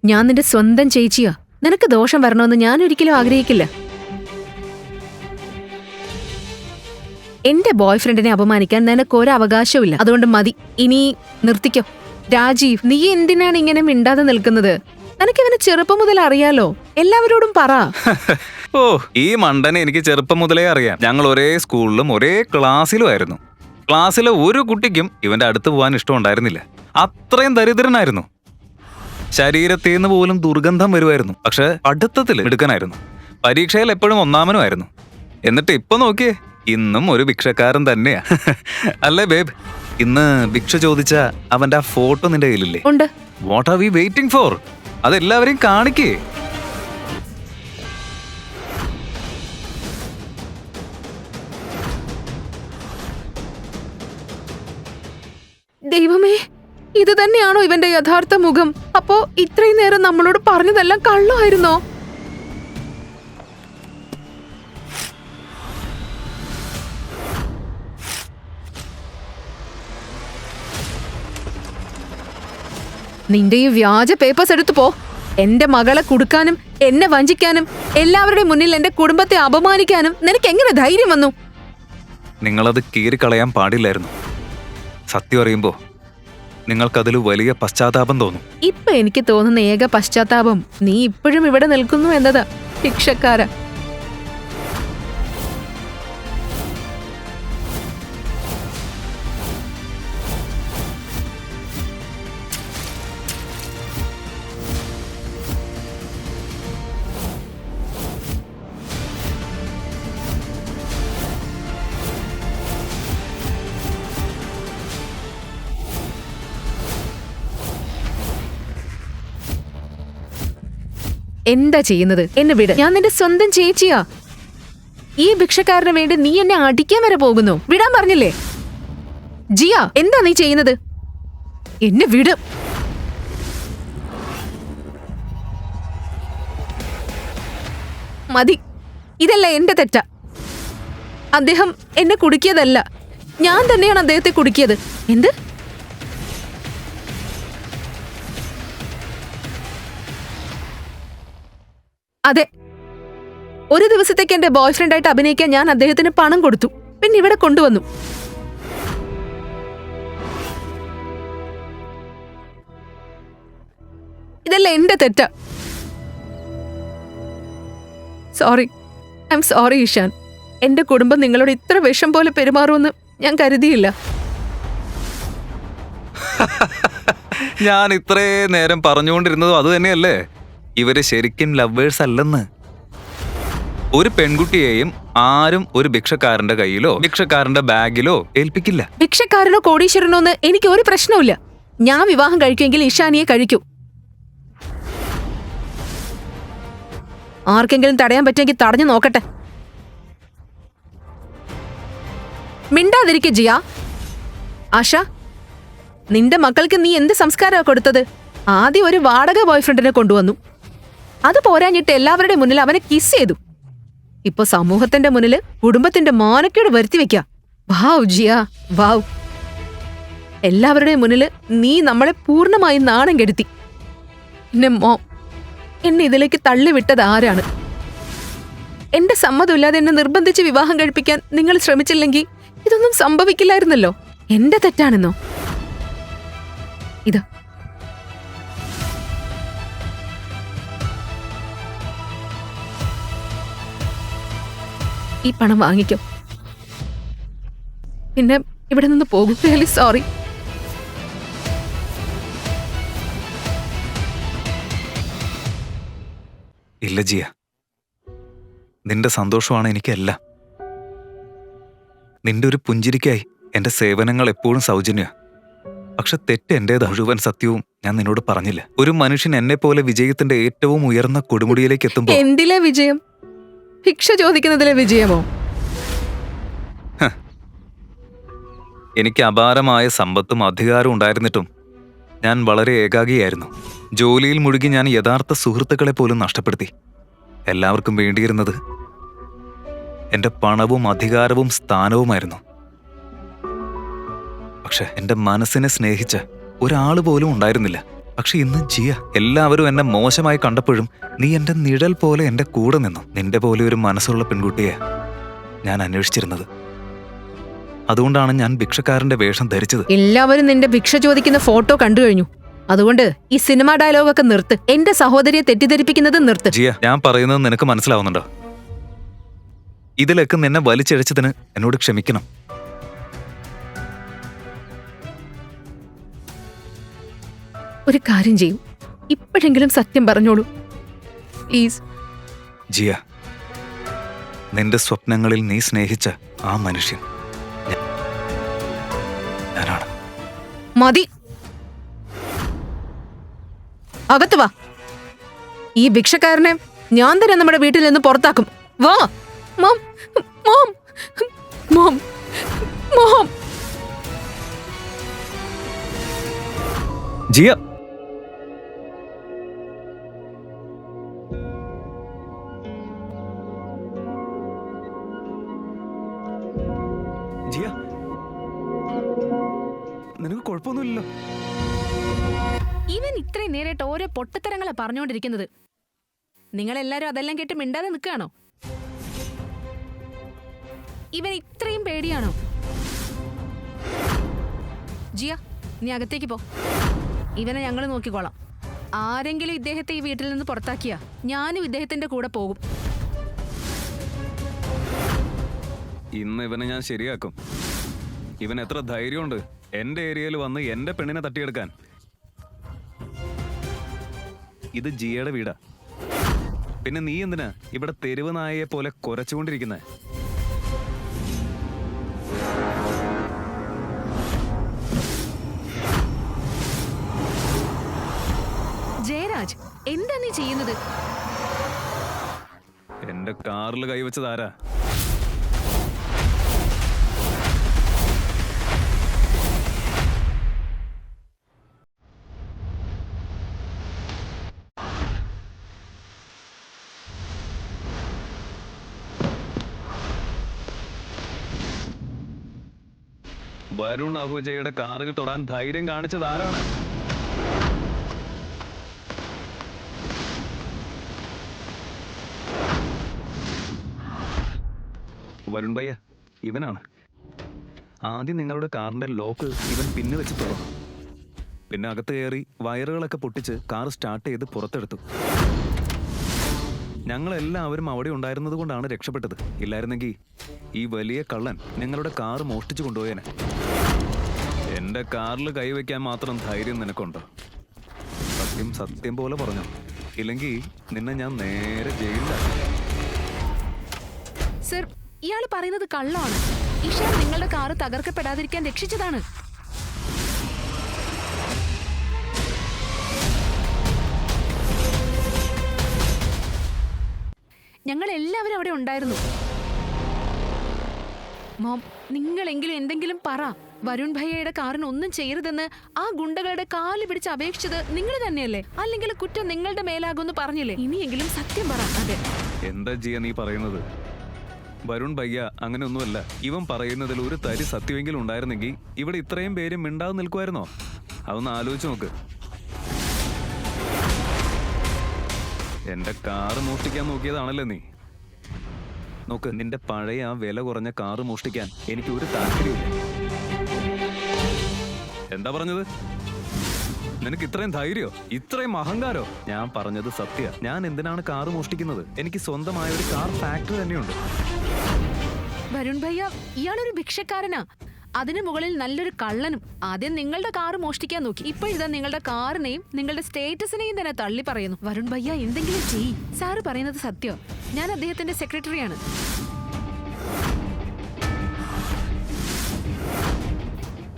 ഞാൻ നിന്റെ സ്വന്തം ചേച്ചിയാ. നിനക്ക് ദോഷം വരണമെന്ന് ഞാൻ ഒരിക്കലും ആഗ്രഹിക്കില്ല. എന്റെ ബോയ് ഫ്രണ്ടിനെ അപമാനിക്കാൻ നിനക്ക് ഒരു അവകാശവും. അതുകൊണ്ട് മതി, ഇനി നിർത്തിക്കോ. രാജീവ്, നീ എന്തിനാണ് ഇങ്ങനെ മിണ്ടാതെ നിൽക്കുന്നത്? നിനക്ക് ഇവനെ ചെറുപ്പം മുതൽ അറിയാലോ. എല്ലാവരോടും പറ. ഓ, ഈ മണ്ടനെ എനിക്ക് ചെറുപ്പം മുതലേ അറിയാം. ഞങ്ങൾ ഒരേ സ്കൂളിലും ഒരേ ക്ലാസ്സിലും ആയിരുന്നു. ക്ലാസ്സിലെ ഒരു കുട്ടിക്കും ഇവന്റെ അടുത്ത് പോകാൻ ഇഷ്ടമുണ്ടായിരുന്നില്ല. അത്രയും ദരിദ്രനായിരുന്നു. ശരീരത്തിൽ നിന്ന് പോലും ദുർഗന്ധം വരുമായിരുന്നു. പക്ഷെ പഠിത്തത്തിൽ എടുക്കാനായിരുന്നു. പരീക്ഷയിൽ എപ്പോഴും ഒന്നാമനുമായിരുന്നു. എന്നിട്ട് ഇപ്പൊ നോക്കിയേ, ഇന്നും ഒരു ഭിക്ഷക്കാരൻ തന്നെയാ. അല്ലേ ബേബ്? ഇന്ന് ഭിക്ഷ ചോദിച്ച അവന്റെ ആ ഫോട്ടോ നിന്റെ കയ്യിലില്ലേ? ഉണ്ട്. What are we waiting for? അതെല്ലാവരെയും കാണിക്കേ. ദൈവമേ, ഇത് തന്നെയാണോ ഇവന്റെ യഥാർത്ഥ മുഖം? അപ്പോ ഇത്രയും നേരം നമ്മളോട് പറഞ്ഞതെല്ലാം കള്ളമായിരുന്നോ? നിന്റെ ഈ വ്യാജ പേപ്പേഴ്സ് എടുത്തു പോ. എന്റെ മകളെ കുടുക്കാനും എന്നെ വഞ്ചിക്കാനും എല്ലാവരുടെയും മുന്നിൽ എന്റെ കുടുംബത്തെ അപമാനിക്കാനും നിനക്ക് എങ്ങനെ ധൈര്യം വന്നു? നിങ്ങളത് കീറിക്കളയാൻ പാടില്ലായിരുന്നു. സത്യം അറിയുമ്പോ നിങ്ങൾക്കതിൽ വലിയ പശ്ചാത്താപം തോന്നും. ഇപ്പൊ എനിക്ക് തോന്നുന്ന ഏക പശ്ചാത്താപം നീ ഇപ്പോഴും ഇവിടെ നിൽക്കുന്നു എന്നതാ. ഭിക്ഷക്കാര. എന്താ ചെയ്യുന്നത്? എന്നെ വിട്. ഞാൻ നിന്റെ സ്വന്തം ചേച്ചിയാ. ഈ ഭിക്ഷക്കാരന് വേണ്ടി നീ എന്നെ അടിക്കാൻ വരെ പോകുന്നു. വിടാൻ പറഞ്ഞില്ലേ? ജിയ, എന്താ നീ ചെയ്യുന്നത്? എന്നെ വിട്. മതി. ഇതല്ല എന്റെ തെറ്റ. അദ്ദേഹം എന്നെ കുടുക്കിയതല്ല, ഞാൻ തന്നെയാണ് അദ്ദേഹത്തെ കുടുക്കിയത്. എന്ത്? അതെ, ഒരു ദിവസത്തേക്ക് എന്റെ ബോയ് ഫ്രണ്ടായിട്ട് അഭിനയിക്കാൻ ഞാൻ അദ്ദേഹത്തിന് പണം കൊടുത്തു. പിന്നെ ഇവിടെ കൊണ്ടുവന്നു. ഇതല്ല എന്റെ തെറ്റ. Sorry, I'm sorry Ishan. എന്റെ കുടുംബം നിങ്ങളോട് ഇത്ര വിഷം പോലെ പെരുമാറുമെന്ന് ഞാൻ കരുതിയില്ല. ഞാൻ ഇത്രേ നേരം പറഞ്ഞുകൊണ്ടിരുന്നതും അത് തന്നെയല്ലേ. ഇവര് ശരിക്കും ലവേഴ്സ് അല്ലെന്ന്. ഒരു പെൺകുട്ടിയെയും ആരും ഒരു ഭിക്ഷക്കാരന്റെ കയ്യിലോ ഭിക്ഷക്കാരന്റെ ബാഗിലോ ഏൽപ്പിക്കില്ല. ഭിക്ഷക്കാരനോ കോടീശ്വരനോ എന്ന് എനിക്ക് ഒരു പ്രശ്നവുമില്ല. ഞാൻ വിവാഹം കഴിക്കുമെങ്കിൽ ഇഷാനിയെ കഴിക്കൂ. ആർക്കെങ്കിലും തടയാൻ പറ്റുമെങ്കിൽ തടഞ്ഞു നോക്കട്ടെ. മിണ്ടാതിരിക്കെ ജിയ. ആശ, നിന്റെ മക്കൾക്ക് നീ എന്ത് സംസ്കാരമാണ് കൊടുത്തത്? ആദ്യം ഒരു വാടക ബോയ്ഫ്രണ്ടിനെ കൊണ്ടുവന്നു. അത് പോരാഞ്ഞിട്ട് എല്ലാവരുടെ മുന്നിൽ അവനെ കിസ് ചെയ്തു. ഇപ്പൊ സമൂഹത്തിന്റെ മുന്നില് കുടുംബത്തിന്റെ മാനക്കേട് വരുത്തി വെക്ക. വാവ് ജിയ, വാവ്. എല്ലാവരുടെയും മുന്നില് നീ നമ്മളെ പൂർണ്ണമായി നാണം കെടുത്തി. എന്നെ മോം, എന്നെ ഇതിലേക്ക് തള്ളിവിട്ടത് ആരാണ്? എന്റെ സമ്മതമില്ലാതെ എന്നെ നിർബന്ധിച്ച് വിവാഹം കഴിപ്പിക്കാൻ നിങ്ങൾ ശ്രമിച്ചില്ലെങ്കിൽ ഇതൊന്നും സംഭവിക്കില്ലായിരുന്നല്ലോ. എന്റെ തെറ്റാണെന്നോ? ഇത് ഈ പണം വാങ്ങിക്കും. പിന്നെ ഇവിടെ നിന്ന് പോകും. Really sorry. ഇല്ല ജിയ, നിന്റെ സന്തോഷമാണ് എനിക്കെല്ലാം. നിന്റെ ഒരു പുഞ്ചിരിക്കായി എന്റെ സേവനങ്ങൾ എപ്പോഴും സൗജന്യ. പക്ഷെ തെറ്റ് എന്റേത്. മുഴുവൻ സത്യവും ഞാൻ നിന്നോട് പറഞ്ഞില്ല. ഒരു മനുഷ്യൻ എന്നെ പോലെ വിജയത്തിന്റെ ഏറ്റവും ഉയർന്ന കൊടുമുടിയിലേക്ക് എത്തുമ്പോൾ എന്തിലെ വിജയം? ഭിക്ഷ ചോദിക്കുന്നതിലെ വിജയമോ? എനിക്ക് അപാരമായ സമ്പത്തും അധികാരവും ഉണ്ടായിരുന്നിട്ടും ഞാൻ വളരെ ഏകാഗിയായിരുന്നു. ജോലിയിൽ മുഴുകി ഞാൻ യഥാർത്ഥ സുഹൃത്തുക്കളെ പോലും നഷ്ടപ്പെടുത്തി. എല്ലാവർക്കും വേണ്ടിയിരുന്നത് എന്റെ പണവും അധികാരവും സ്ഥാനവുമായിരുന്നു. പക്ഷെ എന്റെ മനസ്സിനെ സ്നേഹിച്ച ഒരാൾ പോലും ഉണ്ടായിരുന്നില്ല. പക്ഷെ ഇന്ന് ജിയ, എല്ലാവരും എന്നെ മോശമായി കണ്ടപ്പോഴും നീ എന്റെ നിഴൽ പോലെ എന്റെ കൂടെ നിന്നു. നിന്റെ പോലെ ഒരു മനസ്സുള്ള പെൺകുട്ടിയെ ഞാൻ അന്വേഷിച്ചിരുന്നത്. അതുകൊണ്ടാണ് ഞാൻ ഭിക്ഷക്കാരന്റെ വേഷം ധരിച്ചത്. എല്ലാവരും നിന്റെ ഭിക്ഷ ചോദിക്കുന്ന ഫോട്ടോ കണ്ടു കഴിഞ്ഞു. അതുകൊണ്ട് ഈ സിനിമ ഡയലോഗൊക്കെ നിർത്ത്. എന്റെ സഹോദരിയെ തെറ്റിദ്ധരിപ്പിക്കുന്നത് നിർത്ത്. ജിയ, ഞാൻ പറയുന്നത് നിനക്ക് മനസ്സിലാവുന്നുണ്ടോ? ഇതിലൊക്കെ നിന്നെ വലിച്ചിഴച്ചതിന് എന്നോട് ക്ഷമിക്കണം. ഒരു കാര്യം ചെയ്യൂ, ഇപ്പോഴെങ്കിലും സത്യം പറഞ്ഞോളൂ പ്ലീസ്. ജിയ, നിന്റെ സ്വപ്നങ്ങളിൽ നീ സ്നേഹിച്ച ആ മനുഷ്യൻ ഞാനാണ്. മതി, അകത്ത് വാ. ഈ ഭിക്ഷക്കാരനെ ഞാൻ തന്നെ നമ്മുടെ വീട്ടിൽ നിന്ന് പുറത്താക്കും. വാ. Mom, mom, mom, mom. Jiya, Jiya, നിനക്ക് കുഴപ്പമൊന്നുമില്ലല്ലോ? ഇവൻ ഇത്രയും നേരിട്ട് ഓരോ പൊട്ടത്തരങ്ങളെ പറഞ്ഞുകൊണ്ടിരിക്കുന്നത്. നിങ്ങളെല്ലാരും അതെല്ലാം കേട്ട് മിണ്ടാതെ നിൽക്കുകയാണോ? ഇവൻ ഇത്രയും പേടിയാണോ? ജിയ, നീ അകത്തേക്ക് പോ. ഇവനെ ഞങ്ങൾ നോക്കിക്കോളാം. ആരെങ്കിലും ഇദ്ദേഹത്തെ ഈ വീട്ടിൽ നിന്ന് പുറത്താക്കിയാ ഞാനും ഇദ്ദേഹത്തിന്റെ കൂടെ പോകും. ഇന്ന് ഇവനെ ഞാൻ ശരിയാക്കും. ഇവൻ എത്ര ധൈര്യമുണ്ട് എന്റെ ഏരിയയിൽ വന്ന് എന്റെ പെണ്ണിനെ തട്ടിയെടുക്കാൻ. ഇത് ജിയയുടെ വീടാ. പിന്നെ നീ എന്തിനാ ഇവിടെ തെരുവ് നായയെ പോലെ കുരച്ചുകൊണ്ടിരിക്കുന്നേ? ജയരാജ്, എന്താ നീ ചെയ്യുന്നത്? എന്റെ കാറിൽ കൈവച്ചതാരാ? വരുൺ അഹൂജയുടെ കാറിൽ തൊടാൻ ധൈര്യം കാണിച്ചത് ആരാണ്? വരുൺ ഭയ്യ, ഇവനാണ്. ആദ്യം നിങ്ങളുടെ കാറിന്റെ ലോക്ക് ഇവൻ പിന്നെ വെച്ച് തുറന്നു. പിന്നെ അകത്ത് കയറി വയറുകളൊക്കെ പൊട്ടിച്ച് കാർ സ്റ്റാർട്ട് ചെയ്ത് പുറത്തെടുത്തു. ഞങ്ങളെല്ലാവരും അവിടെ ഉണ്ടായിരുന്നത് കൊണ്ടാണ് രക്ഷപ്പെട്ടത്. ഇല്ലായിരുന്നെങ്കിൽ ഈ വലിയ കള്ളൻ ഞങ്ങളുടെ കാർ മോഷ്ടിച്ചു കൊണ്ടുപോയേനെ. എന്റെ കാറിൽ കൈവയ്ക്കാൻ മാത്രം ധൈര്യം നിനക്കുണ്ടോ? സത്യം സത്യം പോലെ പറഞ്ഞു. ഇല്ലെങ്കിൽ നിന്നെ ഞാൻ നേരെ ജയിലിലാക്കി. സർ, ഇയാൾ പറയുന്നത് കള്ളമാണ്. ഇഷാൻ നിങ്ങളുടെ കാറ് തകർക്കപ്പെടാതിരിക്കാൻ രക്ഷിച്ചതാണ്. ഞങ്ങൾ എല്ലാവരും അവിടെ ഉണ്ടായിരുന്നു. മോം, നിങ്ങളെങ്കിലും എന്തെങ്കിലും പറ. വരുൺ ഭയ്യയുടെ കാറിന് ഒന്നും ചെയ്യരുതെന്ന് ആ ഗുണ്ടകളുടെ കാല് പിടിച്ച് അപേക്ഷിച്ചത് നിങ്ങൾ തന്നെയല്ലേ? അല്ലെങ്കിൽ കുറ്റം നിങ്ങളുടെ മേലാകുമെന്ന് പറഞ്ഞില്ലേ? ഇനിയെങ്കിലും സത്യം പറ. അതെ. എന്താ ജിയ നീ പറയുന്നത്? വരുൺ ഭയ്യ അങ്ങനെയൊന്നുമല്ല. ഇവൻ പറയുന്നതിൽ ഒരു തരി സത്യമെങ്കിലും ഉണ്ടായിരുന്നെങ്കിൽ ഇവിടെ ഇത്രയും പേര് മിണ്ടാതെ നിൽക്കുമായിരുന്നോ? അതൊന്ന് ആലോചിച്ച് നോക്ക്. എന്റെ കാറ് മോഷ്ടിക്കാൻ നോക്കിയതാണല്ലേ നീ? നോക്ക്, നിന്റെ പഴയ ആ വില കുറഞ്ഞ കാറ് മോഷ്ടിക്കാൻ എനിക്ക് ഒരു താല്പര്യമില്ല. എന്താ പറഞ്ഞത്? നിനക്ക് ഇത്രയും ധൈര്യോ, ഇത്രയും അഹങ്കാരോ? ഞാൻ പറഞ്ഞത് സത്യ. ഞാൻ എന്തിനാണ് കാറ് മോഷ്ടിക്കുന്നത്? എനിക്ക് സ്വന്തമായ ഒരു കാർ ഫാക്ടറി തന്നെയുണ്ട്. വരുൺ ഭയ്യ, ഇയാളൊരു ഭിക്ഷക്കാരനാ. അതിനു മുകളിൽ നല്ലൊരു കള്ളനും. ആദ്യം നിങ്ങളുടെ കാറ് മോഷ്ടിക്കാൻ നോക്കി, ഇപ്പോഴിതാ നിങ്ങളുടെ കാറിനെയും നിങ്ങളുടെ സ്റ്റേറ്റസിനെയും തന്നെ തള്ളി പറയുന്നു. വരുൺ ഭയ്യ, എന്തെങ്കിലും ചെയ്യ്. സാറ് പറയുന്നത് സത്യം. ഞാൻ അദ്ദേഹത്തിന്റെ സെക്രട്ടറിയാണ്.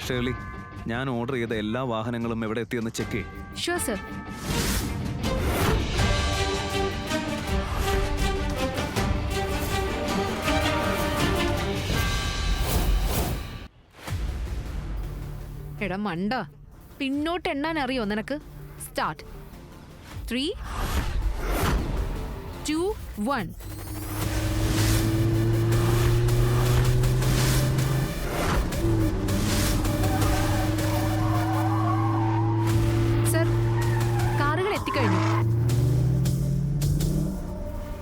ഷേർലി, ഞാൻ ഓർഡർ ചെയ്ത എല്ലാ വാഹനങ്ങളും എവിടെ എത്തിയെന്ന് ചെക്ക് ചെയ്യും. Sure sir. എടാ മണ്ട, പിന്നോട്ട് എണ്ണാൻ അറിയോ നിനക്ക്? സ്റ്റാർട്ട്. 3, 2, 1. സർ, കാറുകൾ എത്തിക്കഴിഞ്ഞു.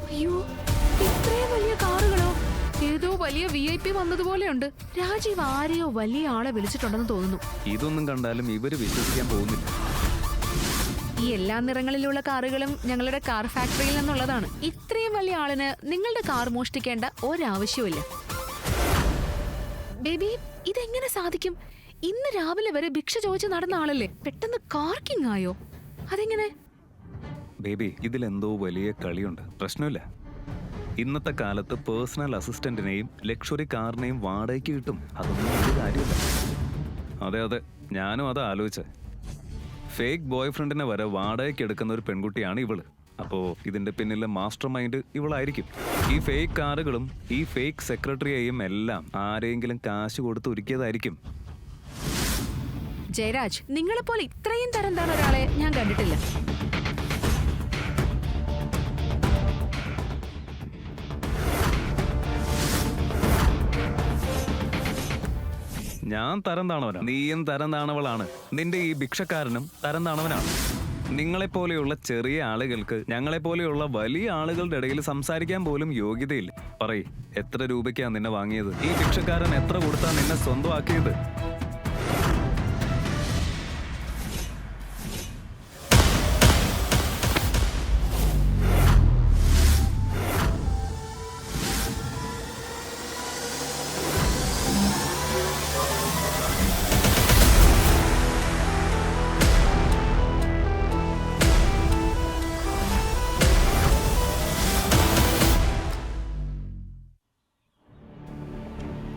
അയ്യോ, ഇത്രയും വലിയ കാറുകളോ? ഏതോ വലിയ VIP വന്നതുപോലെയുണ്ട്. രാജീവ് ആരെയോ വലിയ ആളെ വിളിച്ചിട്ടുണ്ടെന്ന് തോന്നുന്നു. ഇതൊന്നും കണ്ടാലും ഇവര് വിശ്വസിക്കാൻ പോകുന്നില്ല. ഈ എല്ലാ നിറങ്ങളിലുള്ള കാറുകളും ഞങ്ങളുടെ കാർ ഫാക്ടറിയിൽ നിന്നുള്ളതാണ്. ഇത്രയും വലിയ ആളിന് നിങ്ങളുടെ കാർ മോഷ്ടിക്കേണ്ട ഒരാവശ്യവുമില്ല. ബേബി, ഇതെങ്ങനെ സാധിക്കും? ഇന്ന് രാവിലെ വരെ ഭിക്ഷ ചോദിച്ച് നടന്ന ആളല്ലേ, പെട്ടെന്ന് കാർക്കിംഗ് ആയോ? അതെങ്ങനെ? ബേബി, ഇതിലെന്തോ വലിയ കളിയുണ്ട്. പ്രശ്നമില്ല. ഇന്നത്തെ കാലത്ത് പേഴ്സണൽ അസിസ്റ്റന്റിനെയും ലക്ഷറി കാറിനെയും വാടകയ്ക്ക് കിട്ടും. അതൊന്നും ഒരു കാര്യമില്ല. അതെ അതെ, ഞാനും അത് ആലോചിച്ചത്. ഫേക്ക് ബോയ് ഫ്രണ്ടിനെ വരെ വാടകയ്ക്ക് എടുക്കുന്ന ഒരു പെൺകുട്ടിയാണ് ഇവള്. അപ്പോൾ ഇതിന്റെ പിന്നിലെ മാസ്റ്റർ മൈൻഡ് ഇവളായിരിക്കും. ഈ ഫേക്ക് കാറുകളും ഈ ഫേക്ക് സെക്രട്ടറിയെയും എല്ലാം ആരെങ്കിലും കാശ് കൊടുത്ത് ഒരുക്കിയതായിരിക്കും. ജയരാജ്, നിങ്ങളെപ്പോലെ ഇത്രയും തരം താണ ഒരാളെ ഞാൻ കണ്ടിട്ടില്ല. ഞാൻ തരം താണവനാണ്, നീയും തരം താണവളാണ്. നിന്റെ ഈ ഭിക്ഷക്കാരനും തരം താണവനാണ്. നിങ്ങളെപ്പോലെയുള്ള ചെറിയ ആളുകൾക്ക് ഞങ്ങളെപ്പോലെയുള്ള വലിയ ആളുകളുടെ ഇടയിൽ സംസാരിക്കാൻ പോലും യോഗ്യതയില്ല. പറയ്, എത്ര രൂപയ്ക്കാ നിന്നെ വാങ്ങിയത്? ഈ ഭിക്ഷക്കാരൻ എത്ര കൊടുത്താ നിന്നെ സ്വന്തമാക്കിയത്?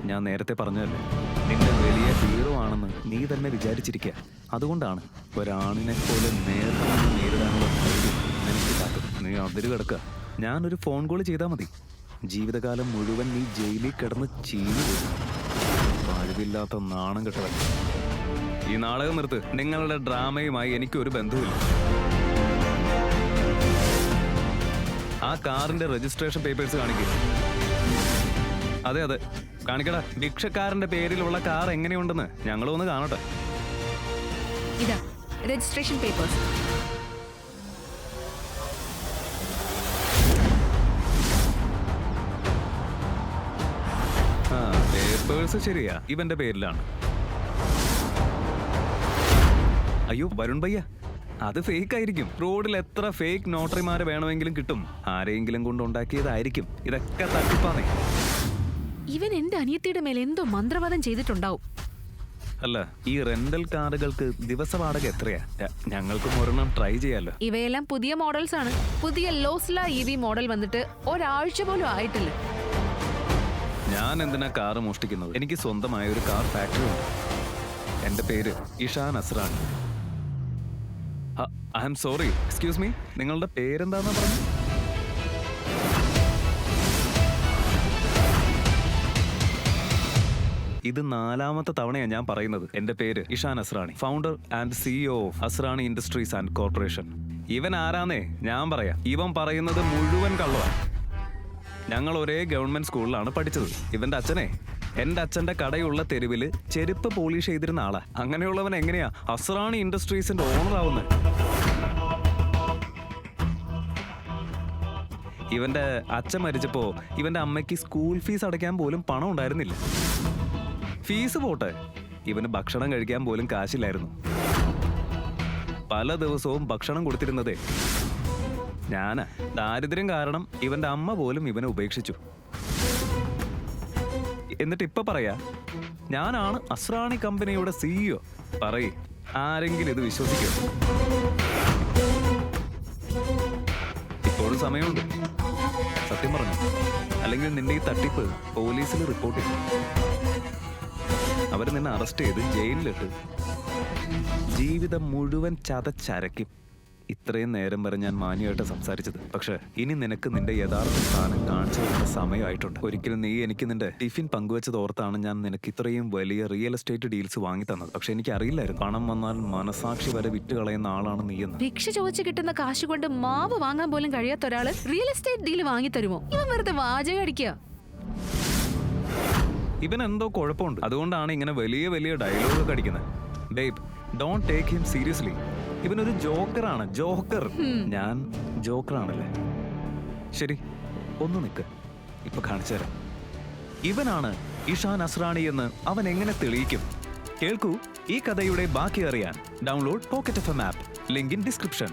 ഞാൻ നേരത്തെ പറഞ്ഞതല്ലേ, നിന്റെ വലിയ ഹീറോ ആണെന്ന് നീ തന്നെ വിചാരിച്ചിരിക്കുക. അതുകൊണ്ടാണ് ഒരാണിനെ പോലെ നേരിട്ട് നേരിടാനുള്ള ധൈര്യം നിനക്കില്ലാത്തത്. നീ അതിര് കിടക്കുക. ഞാനൊരു ഫോൺ കോൾ ചെയ്താൽ മതി, ജീവിതകാലം മുഴുവൻ നീ ജയിലിൽ കിടന്ന് ചീഞ്ഞു പോകും. കഴിവില്ലാത്ത നാണം കെട്ടവൻ. ഈ നാടകം നിർത്ത്. നിങ്ങളുടെ ഡ്രാമയുമായി എനിക്കൊരു ബന്ധവുമില്ല. ആ കാറിന്റെ രജിസ്ട്രേഷൻ പേപ്പേഴ്സ് കാണിക്കുക. അതെ അതെ, കാണിക്കടാ. ഭിക്ഷക്കാരന്റെ പേരിലുള്ള കാർ എങ്ങനെയുണ്ടെന്ന് ഞങ്ങളൊന്ന് കാണട്ടെ. ഇതാ രജിസ്ട്രേഷൻ പേപ്പേഴ്സ്. ആ, പേപ്പേഴ്സ് ശരിയാ, ഇവന്റെ പേരിലാണ്. അയ്യോ വരുൺ ഭയ്യ, അത് ഫേക്ക് ആയിരിക്കും. റോഡിൽ എത്ര ഫേക്ക് നോട്ടറിമാരെ വേണമെങ്കിലും കിട്ടും. ആരെങ്കിലും കൊണ്ടുണ്ടാക്കിയതായിരിക്കും. ഇതൊക്കെ തട്ടിപ്പാന്നേ. ഇവൻ എന്റെ അനിയത്തിയുടെ മേലെ എന്തോ മന്ത്രവാദം ചെയ്തിട്ടുണ്ടാവും. അല്ല, ഈ റെന്റൽ കാറുകൾക്ക് ദിവസ വാടക എത്രയാ? ഞങ്ങൾക്കും ഒരെണ്ണം ട്രൈ ചെയ്യാലോ. ഇവയെല്ലാം പുതിയ മോഡൽസ് ആണ്. പുതിയ ലോസ്ല EV മോഡൽ വന്നിട്ട് ഒരാഴ്ച പോലും ആയിട്ടില്ല. ഞാൻ എന്തിനാ കാറ് മോഷ്ടിക്കുന്നത്? എനിക്ക് സ്വന്തമായ ഒരു കാർ ഫാക്ടറി ഉണ്ട്. എന്റെ പേര് Ishan Asrani. I am sorry, excuse me, നിങ്ങളുടെ പേരെന്താന്നാ പറഞ്ഞു? ഇത് 4ാമത്തെ തവണയാണ് ഞാൻ പറയുന്നത്. എന്റെ പേര് Ishan Asrani, founder and CEO of Asrani Industries and Corporation. ഇവൻ ആരാന്നേ ഞാൻ പറയാം. ഇവൻ പറയുന്നത് മുഴുവൻ കള്ളമാണ്. ഞങ്ങൾ ഒരേ ഗവൺമെന്റ് സ്കൂളിലാണ് പഠിച്ചത്. ഇവന്റെ അച്ഛനെ എന്റെ അച്ഛന്റെ കടയുള്ള തെരുവില് ചെരുപ്പ് പോളിഷ് ചെയ്തിരുന്ന ആളാ. അങ്ങനെയുള്ളവൻ എങ്ങനെയാ അസ്രാണി ഇൻഡസ്ട്രീസിന്റെ ഓണർ ആവുന്നത്? ഇവന്റെ അച്ഛൻ മരിച്ചപ്പോ ഇവന്റെ അമ്മയ്ക്ക് സ്കൂൾ ഫീസ് അടയ്ക്കാൻ പോലും പണം ഉണ്ടായിരുന്നില്ല. ഫീസ് പോട്ടെ, ഇവന് ഭക്ഷണം കഴിക്കാൻ പോലും കാശില്ലായിരുന്നു. പല ദിവസവും ഭക്ഷണം കൊടുത്തിരുന്നതേ ഞാനാ. ദാരിദ്ര്യം കാരണം ഇവന്റെ അമ്മ പോലും ഇവനെ ഉപേക്ഷിച്ചു. എന്നിട്ട് ഇപ്പൊ പറയാ ഞാനാണ് അസ്രാണി കമ്പനിയുടെ CEO. പറയ്, ആരെങ്കിലും ഇത് വിശ്വസിക്കും? ഇപ്പോഴും സമയമുണ്ട്. സത്യം പറഞ്ഞു, അല്ലെങ്കിൽ നിന്റെ ഈ തട്ടിപ്പ് പോലീസിൽ റിപ്പോർട്ട് ചെയ്യും. അവർ നിന്നെ അറസ്റ്റ് ചെയ്ത് ജയിലിലിട്ട് ജീവിതം മുഴുവൻ ചതച്ചരയ്ക്കും. ഇത്രയും നേരം വരെ ഞാൻ മാന്യമായിട്ട് സംസാരിച്ചത്, പക്ഷെ ഇനി നിനക്ക് നിന്റെ യഥാർത്ഥ സ്ഥാനം കാണിച്ചു തരുന്ന സമയമായിട്ടുണ്ട്. ഒരിക്കലും നീ എനിക്ക് നിന്റെ ടിഫിൻ പങ്കുവെച്ചത് ഓർത്താണ് ഞാൻ നിനക്ക് ഇത്രയും വലിയ റിയൽ എസ്റ്റേറ്റ് ഡീൽസ് വാങ്ങി തന്നത്. പക്ഷെ എനിക്ക് അറിയില്ലായിരുന്നു പണം വന്നാൽ മനസാക്ഷി വരെ വിറ്റ് കളയുന്ന ആളാണ് നീയെന്ന്. ഭിക്ഷ ചോദിച്ച് കിട്ടുന്ന കാശ് കൊണ്ട് മാവ് വാങ്ങാൻ പോലും കഴിയാത്ത ഒരാള് റിയൽ എസ്റ്റേറ്റ് ഡീൽ വാങ്ങി തരുമോ? ഇവൻ വെറുതെ വാചകം അടിക്കുക. ഇവൻ എന്തോ കുഴപ്പമുണ്ട്, അതുകൊണ്ടാണ് ഇങ്ങനെ വലിയ വലിയ ഡയലോഗൊക്കെ അടിക്കുന്നത്. Babe, don't take him seriously. ഇവനൊരു ജോക്കറാണ്, ജോക്കർ. ഞാൻ ജോക്കറാണല്ലേ? ശരി, ഒന്ന് നിൽക്ക്, ഇപ്പൊ കാണിച്ചു തരാം. ഇവനാണ് ഇഷാൻ അസ്രാണി എന്ന് അവൻ എങ്ങനെ തെളിയിക്കും? കേൾക്കൂ, ഈ കഥയുടെ ബാക്കി അറിയാൻ download pocket FM app. Link in description.